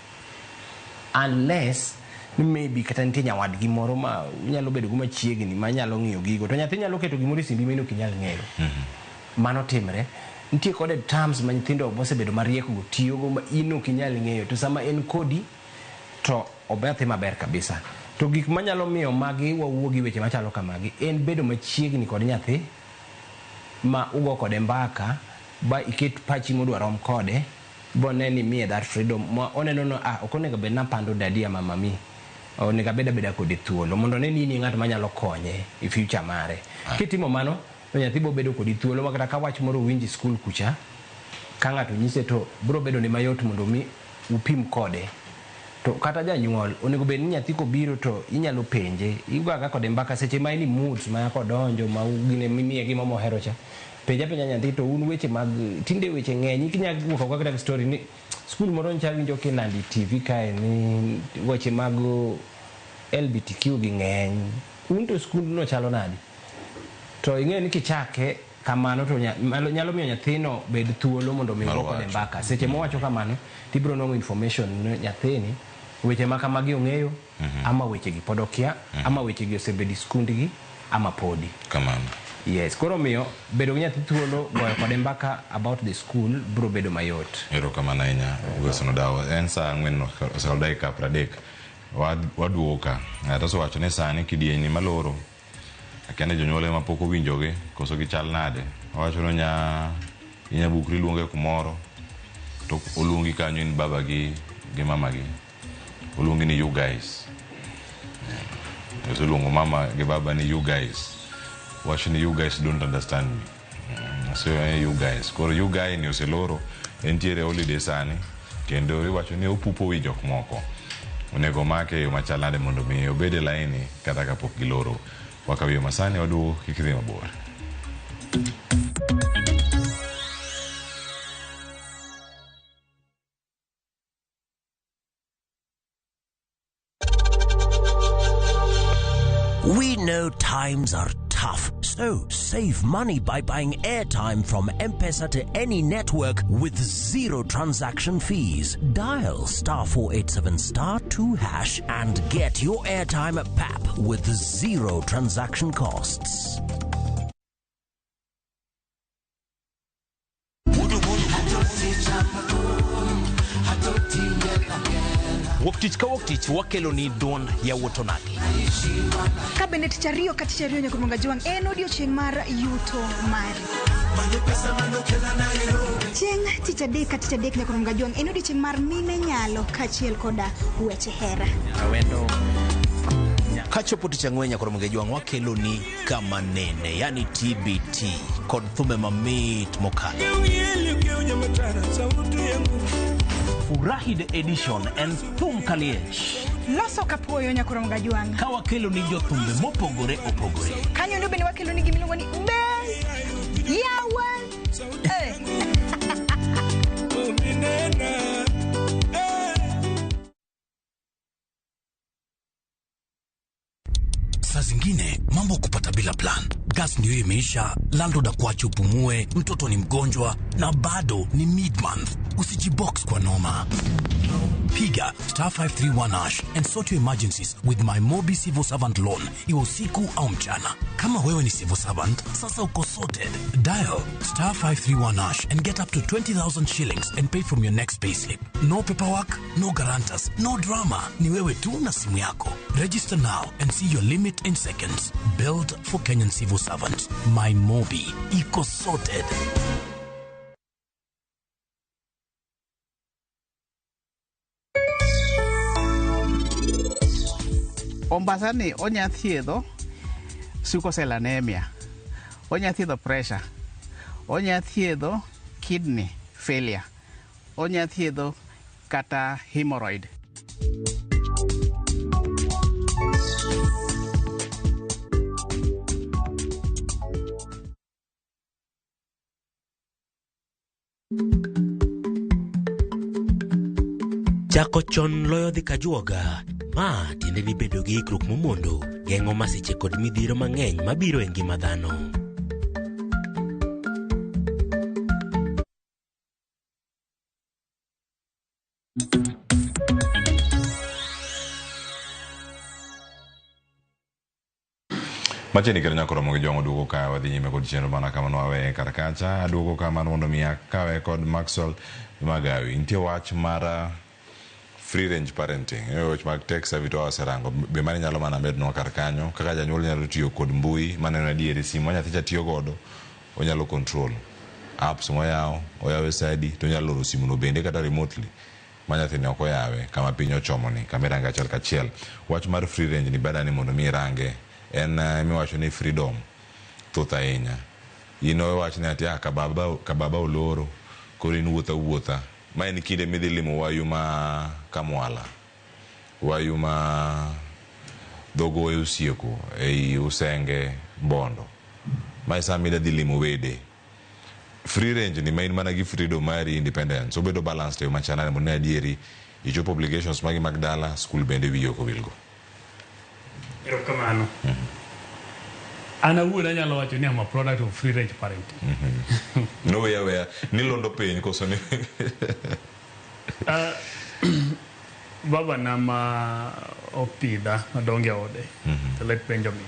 unless maybe kata nitie nyawadgi moro ma nyalo bedo go machiegni ma nyalo ng'iyo gigo to nyathi nyalo keto gimoro e simbi mino kinyal ng'eyo mano timre nitie coded terms ma nyithindo mosebedo mariek go tiyogo ma in ok inyal ng'eyo to sama en kodi to obethi maber kabisa to gik manyalo miyo magi wawuo gi weche machalo kamagi en bedo machiegni kod nyathi ma ugo kode mbaka ba iket pachi modwa rom kode bone ni miye that freedom ma oneno no ok onego bed na pando dadi ama mami onego beda kode thuolo mondo ne ni ng'at manyalo konye e future mare kitimo mano to nyathi bo bedo kodi thuolo makata ka wach moro winji school kucha ka ng'ato nyise to bro bedo ni mayot mondo mi upim kode to kata janyuol onego bed ni nyathi kobiro to inyalo penje iga kode mbaka seche ma ni moods ma kodonjo ma ugine mimiye gima mohero cha penja nyathi to un weche mag tinde weche ng'eny ikinya wuok ka kata story ni school moro ncha winjo kilandi TV kae ni weche mag LGBTQ gi ng'eny un to school no chalo nadi to ing'e ni kichake kamano to nyalo miyo nyathino bed thuolo mondo mi wuok kode mbaka seche mowacho kamano tibro nongo information nyathini weche ma kamagi ong'eyo ama weche gi podokia ama weche gi osebedi skundgi ama podi kamano yes koro miyo bedo nyathi thuolo goyo kode mbaka about the school bro bedo mayot ero kamano inya wesono dawa en saa 4 dakika 30 waduoka taso wacho ne sani kidieny ni maloro akende jonyuole mapoko winjoge koso gichal nade wacho no inya bukri luonge kumoro to oluongi kanyo in baba gi mama gi oluongi ni you guys so luongo mama gi baba ni you guys wacho ni you guys don't understand me so you guys koro you guy ni oseloro entiere holiday sani kendo iwacho ni opupo wi jok moko onego make yo machal nade mondo mi obede laini kata kapok giloro wakawiyo masani waduo kikidhi mabor. We know times are tough, so save money by buying airtime from M-Pesa to any network with zero transaction fees. Dial *487*2# and get your airtime PAP with zero transaction costs. Woktich ka woktich wakelo ni don ya wotonagi. Kabende tichario katichario nyakumunga juang en odiochieng' mar yuto mari. Chieng' tichadek katichadek nyakumunga juang en odiochieng' mar mine nyalo kachiel koda weche hera. Awendo kachopo tichang'wenya koro mgejuang wakelo ni kama nene yani TBT kod thume mamit mokalo. Furahi the edition and thum kaliech. Loso kapuoyo nyakoro mga juang. Ka wakelo ni jothumbe mopogore opogore. Kanyo ndio bende wakelo ni gimiluongo ni Bes Yawan. Saa zingine mambo kupata bila plan. Gas ndio imeisha, landlord akuache upumue, mtoto ni mgonjwa na bado ni mid-month. Usijibox kwa noma. Piga *531# and sort your emergencies with my Mobi Civil Servant Loan. Iwe usiku au mchana. Kama wewe ni civil servant, sasa uko sorted. Dial *531# and get up to 20,000 shillings and pay from your next payslip. No paperwork, no guarantors, no drama. Ni wewe tu na simu yako. Register now and see your limit in seconds. Build for Kenyan civil servants. My Mobi. Iko sorted. Ombasani onya thiedho sickle cell anemia, onya thiedho pressure, onya thiedho kidney failure, onya thiedho kata hemorrhoid. Chako chon loyo dhi kajuoga. Ma tiende ni bedo gi ikruok momondo, geng'o masiche kod midhiro mang'eny mabiro e ngima dhano. Macheni kero nyakoro mogi jongo dugo ka wadhi nyime kod chenro mana kama nwawe karakacha dugo kama mondo miya kawe kod Maxwell Magawi. Intie wach mara free range parenting. Wach mag tech savvy waserango. Be mani nyalo mana medno kar kanyo kaka janyuol nyalo tiyo kod mbui maneno adieri simu nyathi tiyo godo onyalo control apps moyawo oyawe sadi to nyalo loro simu no bende kata remotely manyathi ne okoyawe kama piny ochomoni kamera ngachal kachiel. Wach mar free range ni badani mondo mi range en miwacho ni freedom thoth ahinya. Ino wach ni ati kababa oloro koro in wuotha ma en kinde midhi limo wayu ma kamwala wayu ma dogo e usieko ei usenge bondo ma isa mida dhi limo wede. Free range ni main mana gi freedom mari independence obedo balanced e machana mo ne adieri ichopo obligations magi magdala school bende wiyo ko wilgo. Erokamano. Ana wuoda nyalo wacho ni am a product of free range parenting. No way ni londo piny koso ni. Baba nama opida adonge ode. The late Benjamin.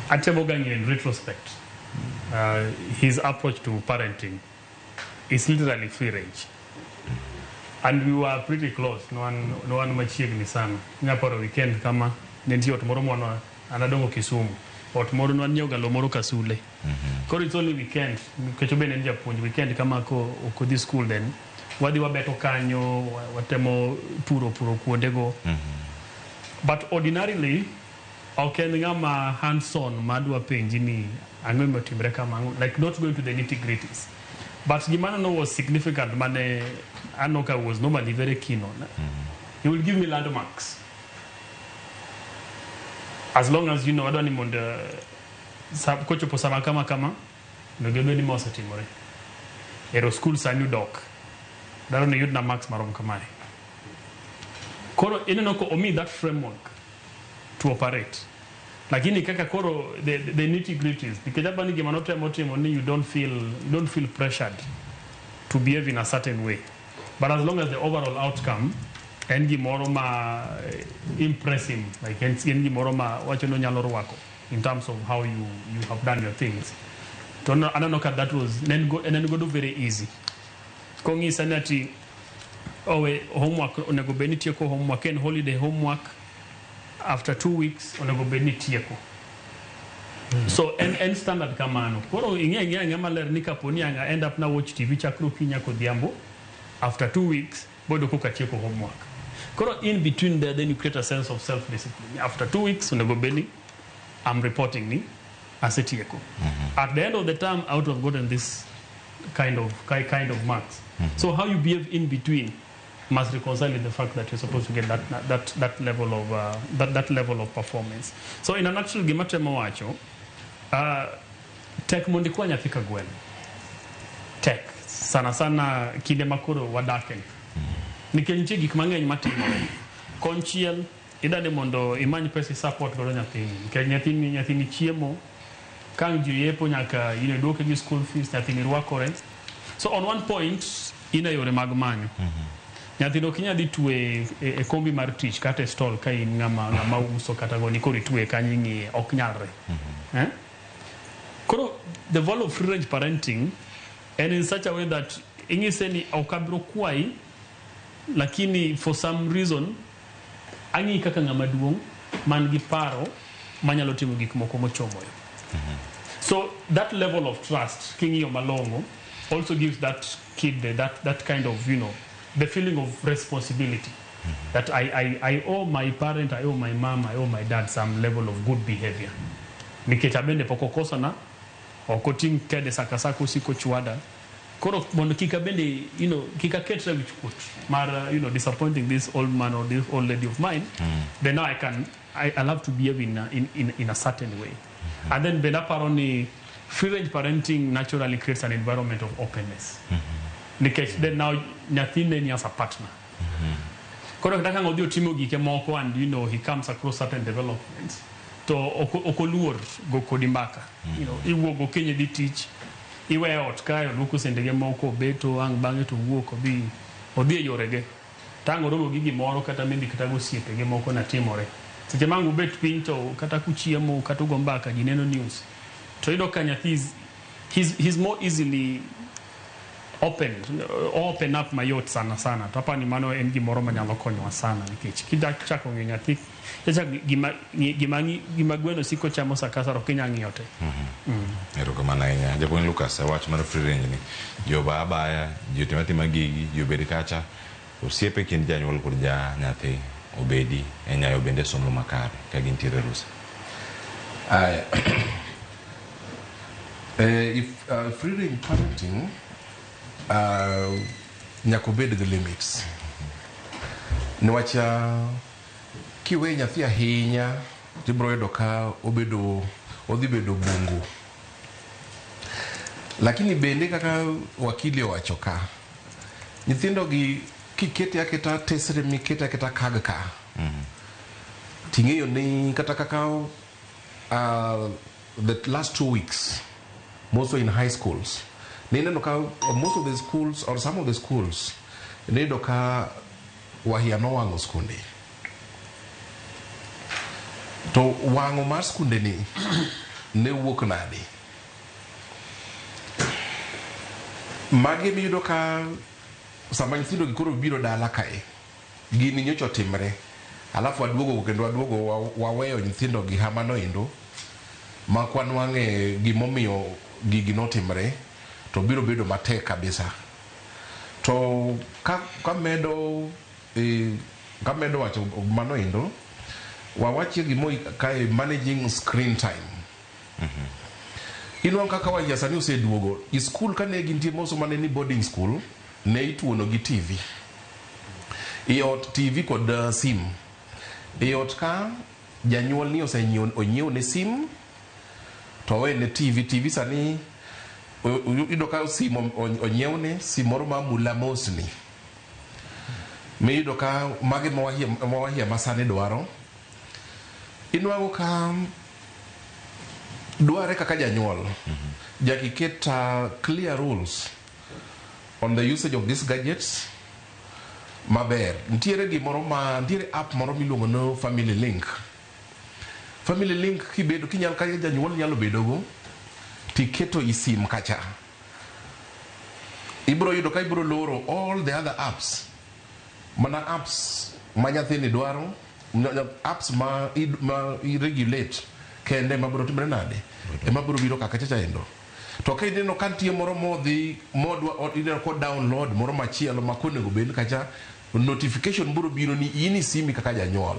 Atebogang in retrospect. His approach to parenting is literally free range. And we were pretty close. No one machiegni sana. Nyaporo weekend kama nenti ot moro mwana anadongo Kisumu. Ot moro nwan nyoga lo moro Kasule. Koro it's only weekend. Kechobe nenti japuonj weekend kama ko this school then. Wadi wabeto kanyo, watemo puro kuondego. But ordinarily, okay, ngama hands-on madwa penji ni ang'o motimre kama, like not going to the nitty-gritties. But gimana no was significant, mane Anoka was normally very keen on. He will give me landmarks. As long as you know, I don't even kocho po sama kama, no gebe ni mosa timore. Ero school sa new doc. Daro ne yudna max marom kamai. Koro inenoko omi that framework to operate. Lakini kaka koro the nitty-gritties. Because hapa ni gemanote mote you don't feel pressured to behave in a certain way. But as long as the overall outcome and gimoroma impress him, like and gimoroma wachono nyaloro wako in terms of how you have done your things. I don't know that was then go do very easy. Kongi sanati homework onego beni tieko homework and holiday homework after 2 weeks onego beni tieko. So and standard kamano. Koro inge maler ni kaponi anga end up na watch TV chakru kinya kodhiambo. After 2 weeks bodo kuka tieko homework. Koro in between there then you create a sense of self-discipline. After 2 weeks onego beni I'm reporting ni asetieko. At the end of the term I would have gotten this kind of marks. So how you behave in between must reconcile with the fact that you're supposed to get that level of performance. So in a nutshell, gimate mawacho, tech mundi kwa nyafika gwen. Tech sana kinde makuro wadaken. Nikenche gik mang'eny matimo. Konchiel idane mondo imany pesa support godo nyathini. Nyathini chiemo kang juyepo nyaka duoke gi school fees nyathini rwakore. So on one point ina yore mag manyo. Nyathino kinya di tue e kombi mar tich kata stall ka in ngama uso kata goni kori tue kanyingi ok nyalre. Koro the value of free range parenting and in such a way that ingise ni okabro kwai lakini for some reason angi kaka ngama duong man gi paro manyalo timo gik moko mochomoyo. So that level of trust kingi yo malongo also gives that kid that kind of the feeling of responsibility that I owe my parent, I owe my mom, I owe my dad some level of good behavior. Nikechabende poko kosa na okoting kede sakasako siko chwada. Koro mondo kika bende kika ketra which put mara disappointing this old man or this old lady of mine. Then now I love to behave in a certain way. And then benaparoni free range parenting naturally creates an environment of openness. Then now nyathine ni as a partner. Koro kaka ngodio timo gike moko and he comes across certain developments. To okoluor go kodimbaka. Iwuogo kenye di teach. Iwe ot kayo luku sendege moko beto ang bange to wuok odhi yorege. Tango romo gigi moro kata maybe kata go siepe ge moko na timore. Seche mangu bet piny to kata kuchiemo kata gombaka gineno news. To idoka nyathi he's more easily open up mayot sana. To hapa ni mano en gimoro manyalo konyowa sana nikech kidachako ng'e nyathi gima gweno siko chamo sakasaro kinya ng'iyote. Erokamano ahinya. Japuonj Lucas, wach mar free range ni joba abaya jotimatima gigi jobedi kacha osiepe kind janyuol kod nyathi obedi enyayo bende somo makare ka gintiere rusa. If free range parenting nyaka obed gi limits. Niwach kiwe nyathi ahinya tibro yudo ka odhi bedo bungu. Lakini bende kaka wakili owacho ka nyithindo gi kikete aketa tesre mikete aketa kagka. Ting'eyo ni kata kaka the last 2 weeks mostly in high schools neno ka most of the schools or some of the schools neno ka wahia no wango skunde to wango mar skunde ni ne wuok nade mage miyudo ka sama nyithindo gikoro biro dala kae gini nyocho timre alafu waduogo kendo waduogo waweyo nyithindo gi hamano endo ma kwan wang'e gimomiyo gigi notimre to biro bedo matek kabisa to kamedo wacho mano endo wawachie gimo kae managing screen time inwang' kaka wajia sani oseduogo i skul kane gintie moso mane ni boarding school ne ituono gi TV iot TV kod sim iot ka janyuol ni onyiew ne sim to we ne TV sani yudo ka sim onyiew ne sim moro ma mula mosni me yudo ka mage mawahia masane dwaro inwang'o ka dware kaka janyuol jakiket clear rules on the usage of these gadgets maber ntiere app moro miluongo no family link kibedo kinyalo ka janyuol nyalo bedogo tiketo isim kacha ibro yudo ka ibro loro all the other apps mana apps ma nyathini dwaro apps ma i-regulate kende mabro timre nade ema bro biro kaka chacha endo to ka ineno ka nitie moro modhi modwa ineno ko download moro machielo ma konego bed kacha notification bro biro ni in isimi kaka janyuol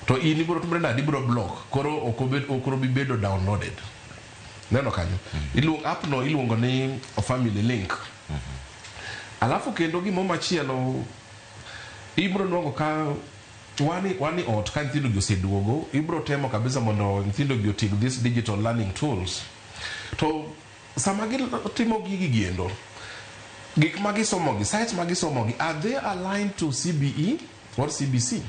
to in ibro timre nade ibro block koro okoro bibedo downloaded neno kanyo app no iluongo ni family link alafu kendo gimo machielo ibro nwongo ka wani ot ka nyithindo gi oseduogo ibro temo kabisa mondo nyithindo gi otig these digital learning tools to sama gitimo gigi giendo gik magisomogi sites magisomogi are they aligned to CBE or CBC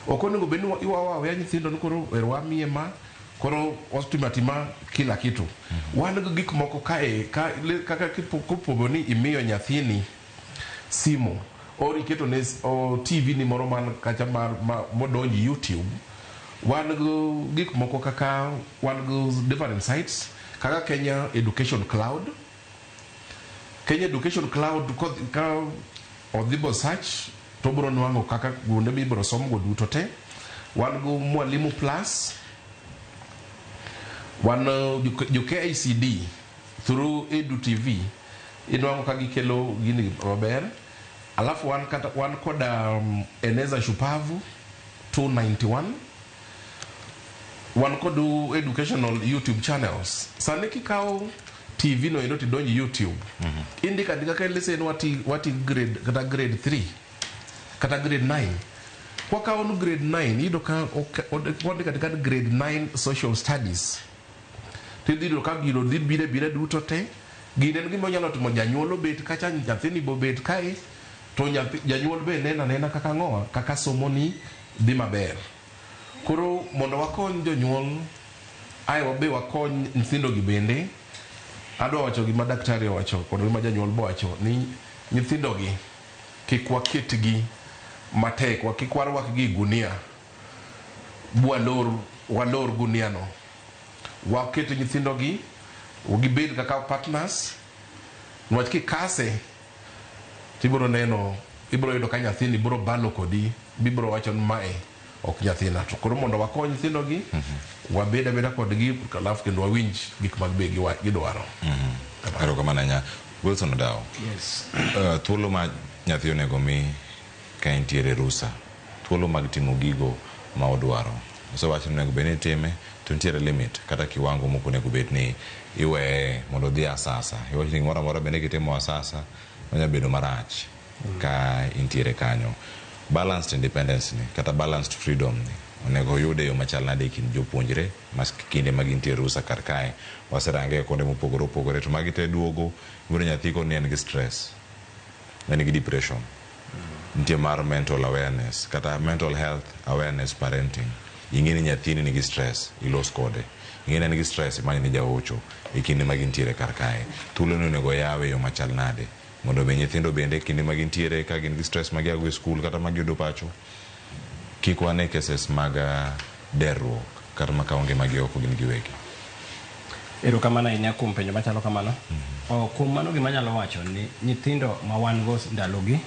okonego bed ni iwawaweya nyithindo ni koro wamiye ma koro otimatima kila kitu wan gi gik moko kae kaka kopogo ni imiyo nyathini simu or iketo ne TV ni moro man kacha modonji YouTube wan gi gik moko kaka wan gi different sites kaka Kenya Education Cloud ka odhibo search to bro nwang'o kaka gunde mibro somgo duto te wan gi Mwalimu Plus wan jo KICD through Edu TV inwang'o ka gikelo gini maber alafu wan koda Eneza Shupavu 291 wan kodu educational YouTube channels sani kikaw TV no endo tidonji YouTube indika ka lesen wati grade kata grade 3 kata grade 9 kwa kaonu grade 9 ido ka wandika kata grade 9 social studies tidiro ka gino bire duto te ginen gimo nyalo timo janyuol obet kacha nyathini bobet kae to janyuol be nena kaka ngoa kaka somoni dhi maber koro mondo wakony jonyuol ai wabe wakony nyithindo gi bende adwa wacho gima daktari wacho kod gima janyuol bo wacho ni nyithindo gi kik waketgi matek wakikwarwak gi gunia walor gunia no waket nyithindo gi gibed kaka partners nwach kikase tibro neno ibro yudo ka nyathini bro balo kodi bibro wacho ni mae ok nyathina to koro mondo wakony nyithindo gi wabeda kodgi alafu kendo wawinj gik mag be gidwaro ero kamana nya Wilson Dao yes thuolo ma nyathi onego mi ka intiere rusa thuolo mag timo gigo ma odwaro osewacho nego bene time to ntiere limit kata kiwango moko nego bet ni iwe mondo dhi asasa iwacho ni moro amora bene kitimo asasa onya bedo marach ka intiere kanyo balanced independence ni kata balanced freedom ni onego yude yo machal nade kin jopuonjre mas kinde magintie rusa kar kae waserange konde mopogore to magite duogo yudo nyathi ko en gi stress en gi depression ntie mar mental awareness kata mental health awareness parenting ingini nyathini nigi stress ilos kode ingini nigi stress imani ni jaocho ikinde magintiere kar kae thuolo ni onego yawe yo machal nade mondo be nyithindo bende kinde magintiere ka gin gi stress magiago e skul kata magiyudo pacho kik wane cases mag derruok kata makaonge magioko gin giwegi Erokamano ahinya kuom penjo machalo kamano. Kuom mano gima anyalo wacho ni nyithindo ma wan go ndalogi,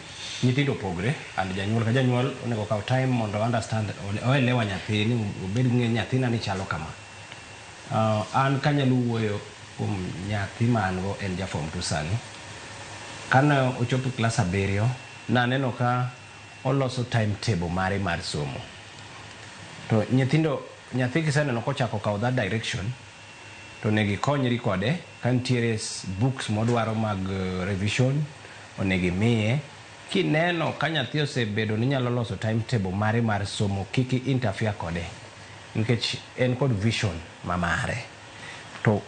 nyithindo opogre, and janyuol ka janyuol onego kaw time mondo understand oelewa nyathi ni obed gi nyathina ni chalo kama. An kanyalo wuoyo kuom nyathi ma an go en jafom to sani. Kana ochopo klas 7 naneno ka oloso timetable mare mar somo. To nyathi kiseneno kochako kaw that direction, to negi konyri kode kantiere books modwaro mag revision, onegi miye. Kineno ka nyathi osebedo ni nyalo loso timetable mare mar somo, kiki interfere kode, nikech en kod vision mamare. To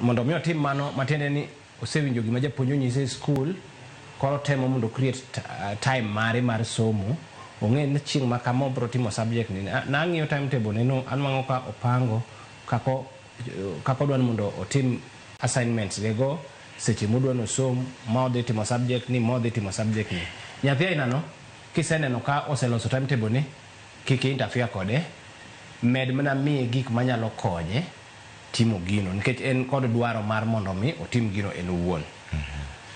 mondo mi otim mano, matiende ni osewinjo gima japuonj onyise e school, koro temo mondo create time mare mar somo, ong'e ni chieng' ma kama obro timo subject ni. Nang'iyo timetable neno, anwang'o ka opango kako dwan mondo otim assignments lego, seche modwa no som, ma odhi timo subject ni, ma odhi timo subject ni. Nyathi aina no, kiseneno ka oseloso timetable ni, kiki interfere kode, med mana miye gik manyalo konye timo gino, nikech en kod dwaro mar mondo mi otim gino en owuon.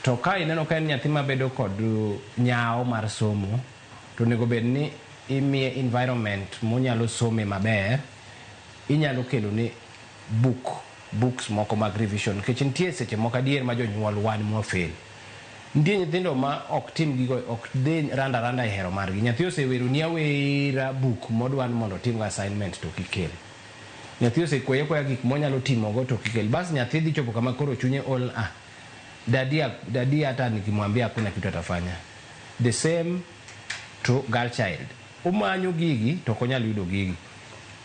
To ka ineno ka en nyathi mabedo kod nyao mar somo, to nego bed ni imiye environment monyalo some maber. Inyalo kelo ni books moko mag revision, nikech nitie seche moko adier ma jonyuol wan mo fail. Nitie nyithindo ma ok tim gigo, ok dhi randa e hero margi. Nyathi osewero ni awera book modwan mondo tim assignment to kikel. Nyathi osekwayo gik monyalo timo go to kikel. Bas nyathi dhi chopo kama koro chunye all dadi hata nikimwambia hakuna kitu atafanya. The same to girl child. Umanyo gigi to konyal yudo gigi.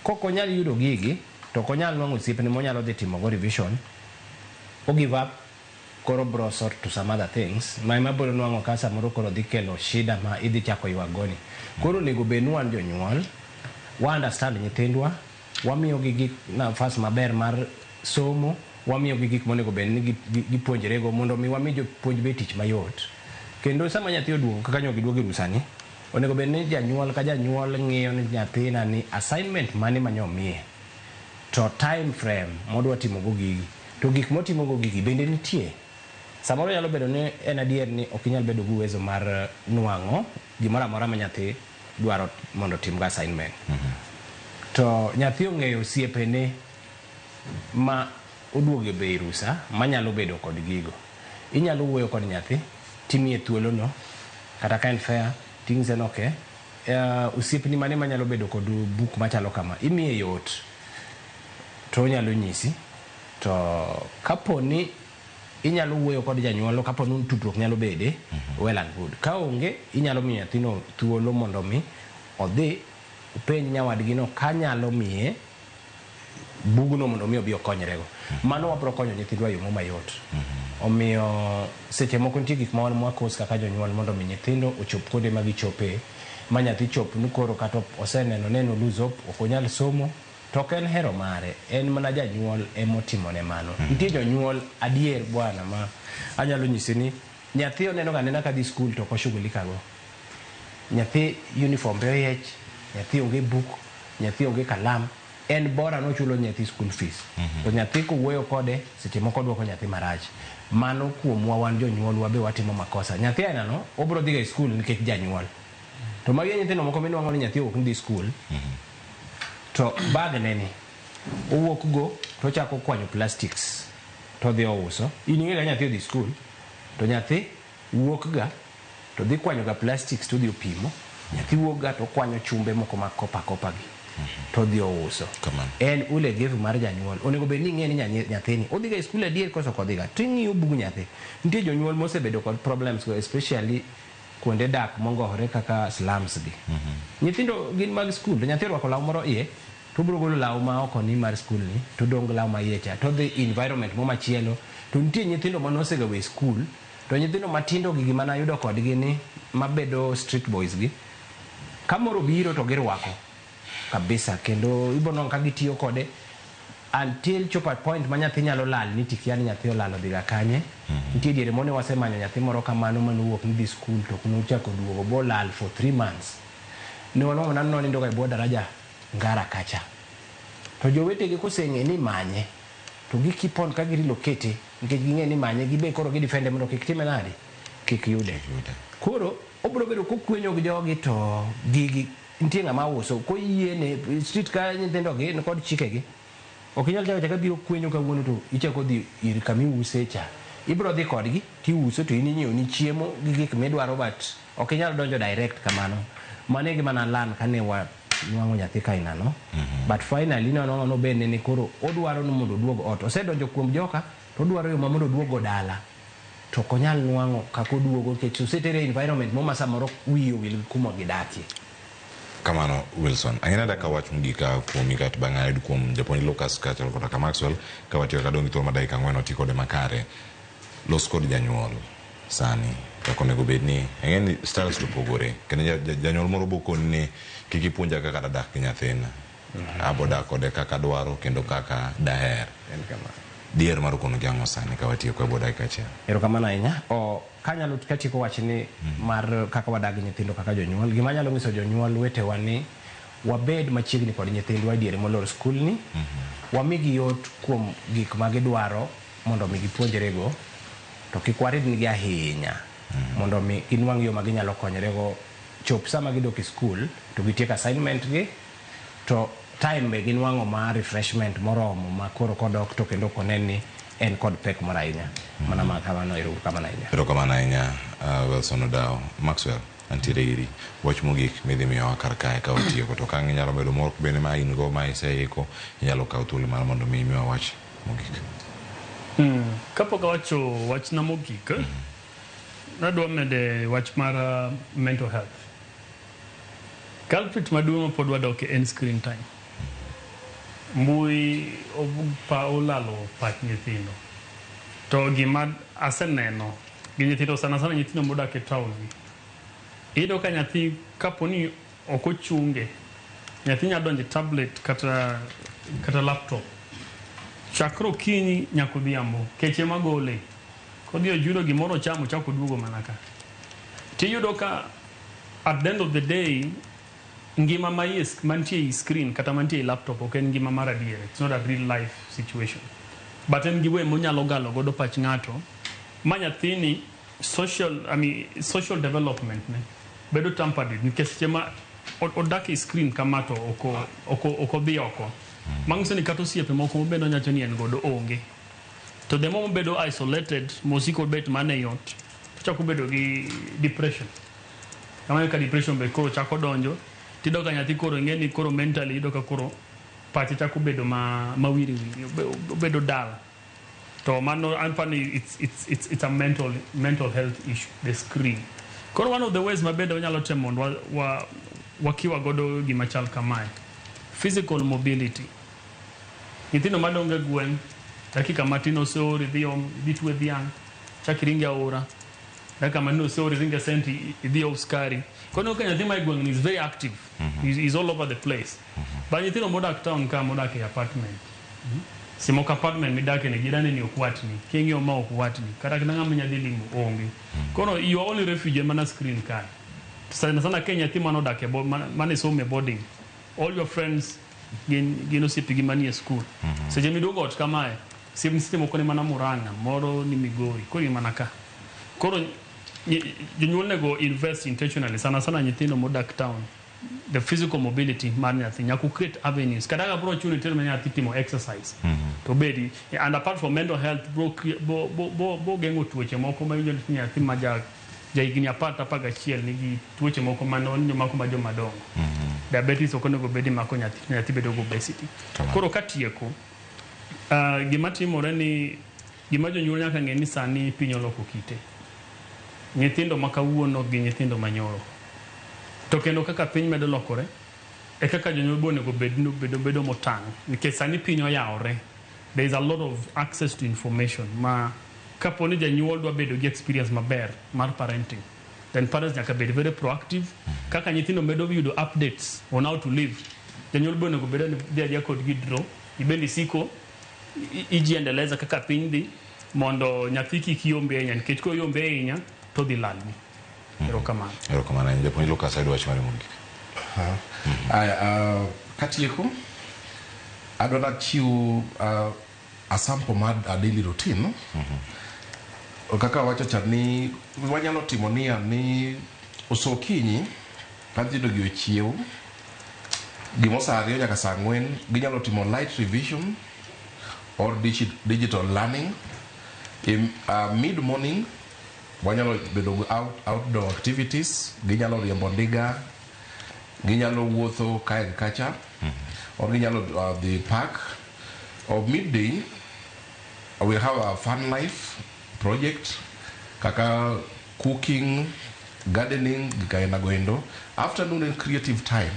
Kokonyal yudo gigi to konyal nwang'o osiepne monyalo dhi timo go revision. O give up, koro bro sort to some other things. Ma biro nwang'o ka samoro koro dhi kelo shida ma idhi chako ywagoni. Koro nego bed wan jonyuol wa understand nyithindwa, wamiyo gi gik nafas maber mar somo, wamiyo gi gik monego bed ni gipuonjre go mondo mi wami jopuonj be tich mayot. Kendo sama nyathi oduogo kaka nyogi duogo Rusani, onego bed ni janyuol ka janyuol ng'iyo ni nyathina ni assignment mane manyomiye, to time frame modwa timo go gigi, to gik motimo go gigi bende nitie. Samoro nyalo bedo ni en adier ni ok inyal bedo gi uwezo mar nwang'o gimoro amora ma nyathi dwaro mondo tim go assignment. To nyathi ong'eyo osiepene ma oduoge be Rusa manyalo bedo kod gigo. Inyalo wuoyo kod nyathi, timiye thuolo no, kata ka en fair, things en okay. Osiepni mane manyalo bedo kod book machalo kama, imiye yot, to onyalo nyisi. To kaponi inyalo wuoyo kod janyuol, kaponi tudruok nyalo bede, well and good. Ka onge, inyalo miyo nyathino thuolo mondo mi odhi upenj nyawadgi no kanyalo miye bugno mondo mi obi okonyrego. Mano wabro konyo nyithindwa yo mayot. Omiyo seche moko nitie gik ma wan mwakos kaka jonyuol mondo mi nyithindo ochop kuonde ma gichope, ma nyathi chop ni koro kata oseneno lose hope, ok onyal somo, to ok en hero mare, en mana janyuol emotimone mano. Nitie jonyuol adier bwana ma anyalo nyisi ni nyathi oneno ga nena ka dhi skul to koshughulika go. Nyathi uniform be oyech, nyathi onge book, nyathi onge kalam, en bora no chulo nyathi school fees. To nyathi kuwuoyo kode seche moko duoko nyathi marach. Mano kuomwa wan jonyuol wabe watimo makosa. Nyathi aina no obro dhi e skul nikech janyuol. To magi nyithindo moko minuang'o ni nyathi ok dhi skul. To bag neni owuok go to chako kwanyo plastics to dhi ouso. Ing'e ga nyathi dhi skul, to nyathi wuok ga to dhi kwanyo ga plastics to dhi opimo. Nyathi wuok ga to kwanyo chumbe moko ma kopa gi to dhi ouso. En ulegevu mar janyuol. Onego bed ni ing'e ni nyathini odhi ga skul adier koso kodhi ga. To ing'iyo bug nyathi. Nitie jonyuol mosebedo kod problems especially kuonde dak mongore kaka slums gi. Nyithindo gin mag skul, to nyathi rwako law moro iye, to biro golo law ma oko ni mar skul ni, to dong law ma iye cha, to dhi environment mo machielo. To nitie nyithindo manosega we skul, to nyithindo matindo gi gima nayudo kodgi ni mabedo street boys gi, kamoro biro to girwako kabisa, kendo ibono ka gitiyo kode until chopo at point ma nyathi nyalo lal ni tikia ni nyathi olalo dhiga kanye. Nitie diere mone wasemanyo nyathi moro kamano manuwuok ni dhi skul to kuno chako duogo bo lal for 3 months. Ne walongo nan nindo ga e bwo daraja Ngara kacha. To jowetegi koseng'e ni manye, to gikipon ka girilokete nikech ging'e ni manye gibe koro gidefende mondo kik time nade kik yude koro obro bedo kokwenyo gi jogi to gigi nitie ng'ama uso koyiene street ka nyithindo gi kod chikegi ok inyal chaka biro kwenyo kawuono to ichako dhi ir kamiuse cha ibro dhi kodgi tiuso to in inyiewo ni chiemo gi gik midwaro but ok inyal donjo direct kamano mano e gima nalan kane nwang'o nyathi kainano but finally no bende ni koro odwaro ni mondo oduog ot osedonjo kuom joka to odwaro yo mondo oduogo dala to konyal nwang'o kako duogo nikech osetere environment moma samoro wiyo wil kuma gidakie kamano Wilson ang'ena da ka wach mugika kuom ikat bang'ayud kuom japuonj Lucas kata kata Maxwell ka watiyo kadongi thuolo ma dakika 4 oti kode makare los kod janyuol sani kako nego bedni ang'eni styles to pogore kendo janyuol moro bokoni ni kiki puonja kaka dadak gi nyathina abodak kode kaka dwaro kendo kaka daher dier mar kono jango sani ka watiyo kwa bodak achiel erokamano ahinya kanyalo katieko wachni mar kaka wadag nyithindo kaka jonyuol gima nyalo nyiso jonyuol wetewa ni wabed machiegni kod nyithindwa diere molor skul ni wamigi yot kuom gik ma gidwaro mondo mi gipuonjrego to kik waridnigi ahinya mondo mi ginwang' yo ma ginyalo konyorego chop sama gidok e skul to gitieko assignment gi to time be ginwang'o ma refreshment moromo ma koro kodok to kendo koneni en kod pek moro ahinya mana ma kamano erokamano ahinya Wilson Odao Maxwell antiere iri wach mogik midhi miyowa kar kae ka watieko to kang' inyalo bedo moro bende ma in go ma iseiko inyalo kawo thuolo mar mondo mi imiwa wach mogik kapok awacho wachna mogik nadwa mede wach mar mental health culprit maduong' pod wadoke en screen time mbui olalo pach nyithindo to gima aseneno gi nyithindo sana nyithindo modak e town iyudo ka nyathi kaponi ok ochunge nyathi nyalo donjo tablet kata laptop chakro okinyi nyaka odhiambo keche magole kodhi ojudo gimoro chamo chako duogo mana ka tiyudo ka at the end of the day ngima mantie e screen kata mantie e laptop ok en ngima mar adier it's not a real life situation but en giwe monyalo galo godo pach ng'ato ma nyathini social development ne bedo tampered nikech chema odak e screen kama to oko dhi oko mang'ise ni kata osiepe moko mobedo nyacho ni en godo onge to the moment bedo isolated mosiko bet mane yot chako bedo gi depression kama ka depression be koro chako donjo tido ka nyathi koro ngeni koro mentally ido ka koro pache chako bedo mawiri bedo dal to mano anfani it's a mental health issue the screen koro one of the ways mabedo nyalo temo wakiwa godo gima chal kamae physical mobility nyithindo madonge gwen dakika matin oseori dhi twe dhiang' chakiringi aora dakika matin oseori ringe senti idhi uskari kono ka nyathi ma gweng' is very active he's all over the place but nyithindo modak town ka modak e apartment simo ka apartment midake ne jirani ni okwatni king'io ma okwatni kata ng'ama nyadhi limo onge kono you are only refugee mana screen ka sana Kenya nyathi manodak e mane some boarding all your friends gino osiepe manie school seche miduogo ot kamae site moko ne mana Murang'a moro ni Migori koro mana ka koro jonyuol nego invest intentionally sana nyithindo modak town the physical mobility mar nyathi nyaka create avenues kata ka bro chuno tell me nyathi timo exercise to bedi and apart from mental health bo gengo tuoche moko ma yinjo nyathi ma ja higni apata paga chiel nigi tuoche moko manonyo mako ma joma dongo diabetes okonego bedi mako nyathi bedo go obesity koro katieko gima timore ni gima jonyuol nyaka ng'e ni sani piny oloko kite nyithindo makawuono gi nyithindo manyoro to kendo kaka piny medo lokore e kaka jonyuol bonego bedo motang' nikech sani piny oyawore there is a lot of access to information ma kaponi janyuol dwa bedo gi experience maber mar parenting then parents nyaka bed very proactive kaka nyithindo medo yudo updates on how to live janyuol bonego bedo ni dia kod gidro ibendi siko ijiendeleza kaka piny dhi mondo nyathi kik yombe ahinya nikech ko yombe ahinya to dhi lalni erokamano japuonj Lucas ayudo wach mare mogik katieko adwaro chiwo a sample mad a daily routine. Kaka wacho chani wanyalo timo ni usokinyi nyithindo gi ochiew gimo saa 2 nyaka saa 4 ginyalo timo light revision or digital learning. In mid morning wanyalo bedo outdoor activities, ginyalo riembo ndiga, ginyalo wuotho kae kacha, or ginyalo the park. Or midday we have a fun life project kaka cooking, gardening, gikaena goendo. Afternoon and creative time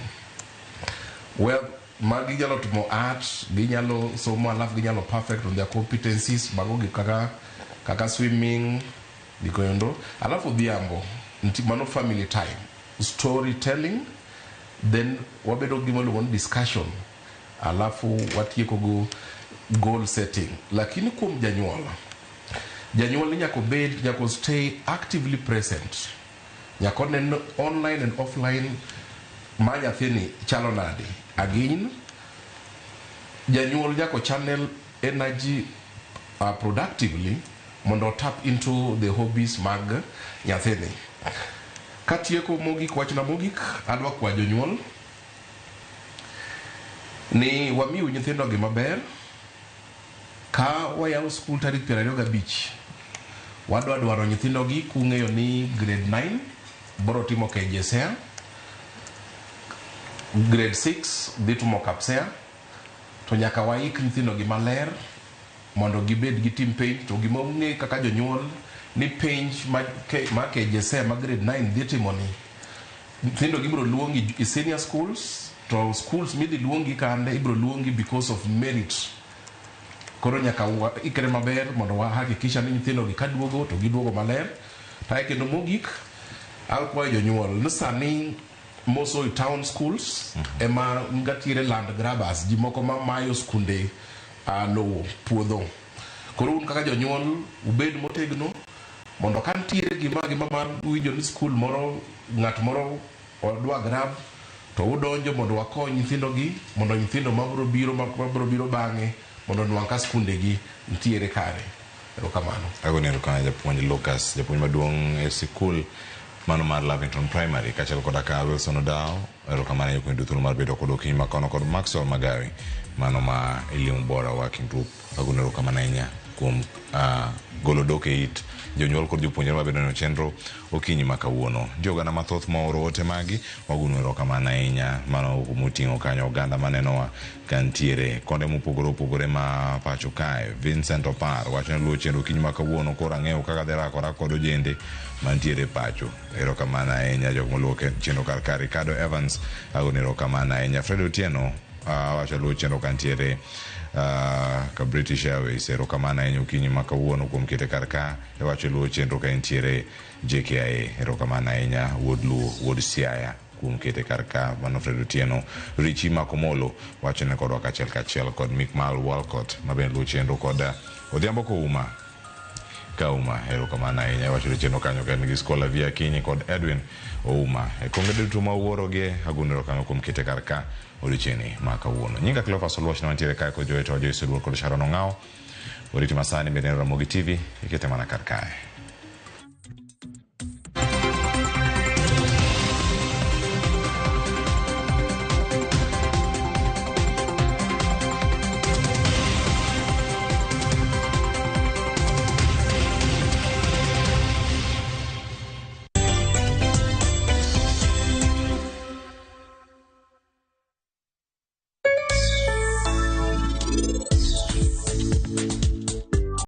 where ginyalo tumo art, ginyalo somo alafu ginyalo perfect on their competencies bago kaka swimming gikoendo. Alafu dhiambo mano family time, storytelling, then wabedo gimolo discussion, alafu watieko go goal setting. Lakini kuom janyuol ni nyako stay actively present, nyako neno online and offline ma nyathini chalo nade. Again, janyuol nyako channel energy productively mondo tap into the hobbies mag nyathini. Katieko mogik, wachna mogik adwa kwa jonyuol ni wamiu nyithindo gi maber. Ka wayaw school tarik 25 wadwaro nyithindo gi kung'eyo ni grade 9 boro timo KJSEA, grade 6 dhi timo KAPSEA, to nyaka waik nyithindo gi maler mondo gibed gi team page. To gima ung'e kaka jonyuol ni page ma KJSEA ma grade 9 dhi timo ni nyithindo gibro luongi i senior schools, to schools midhi luongi kande ibro luongi because of merit. Koro nyaka ikre maber mondo wahakikisha ni nyithindo gi kaduogo to giduogo maler. Tae kendo mogik akwayo jonyuol ni sani moso i town schools ema ngatire land grabbers, ji moko ma mayo skunde lowo puodho. Koro un kaka jonyuol ubed motegno mondo kantiere gima mar winjo ni school moro ng'at moro odwa grab to udonjo mondo wakony nyithindo gi, mondo nyithindo mabro biro bang'e mondo nwang' ka skunde gi ntiere kare. Erokamano. Agonero kana japuonj Lucas, japuonj maduong' e sikul mano mar Lavington Primary, kachel koda ka Wilson Odao. Erokamano yo kwendu thuolo mar bedo kod okinyi makono kod Maxwell Magawi mano ma Elimu Bora Working Group. Agonero kamano ahinya kuom golo dok e it jonyuol kod jopuonjre mabedo no chenro okinyi makawuono. Jogana mathoth ma oro ote magi wagunero kamano ahinya mano moting'o kanyo oganda manenowa kantiere konde mopogore opogore ma pacho kae. Vincent Opar wacho ni luwo chenro okinyi makawuono koro ang'eyo kaka dhi rakora kod ojende mantiere pacho. Erokamano ahinya jok moluwo chenro kar Ricardo Evans agonero kamano ahinya. Fred Otieno wacho luwo chenro kantiere ka British Airways. Erokamano ahinya okinyi makawuono kuom kete kar ka wacho luwo chenro ka entiere JKIA. Erokamano ahinya wuod luwo wuod Siaya kuom kete kar ka mano Fred Otieno. Richie Makomolo wacho ne kodwa kachiel kod Mikmal Walcott maben luwo chenro kod Odhiambo Kouma Kauma. Erokamano ahinya wacho luwo chenro kanyo kan gi Skola Via Kinyi kod Edwin Ouma. Konge duto ma wuoroge agunero kanyo kuom kete kar ka odiochieng'ni makawuono. Nyinga Cleophas Oluochna mantiere kae kod Joe Tojo Isidro kod Sharon Ong'ao. Oriti masani bende Ramogi TV ikete mana kar kae.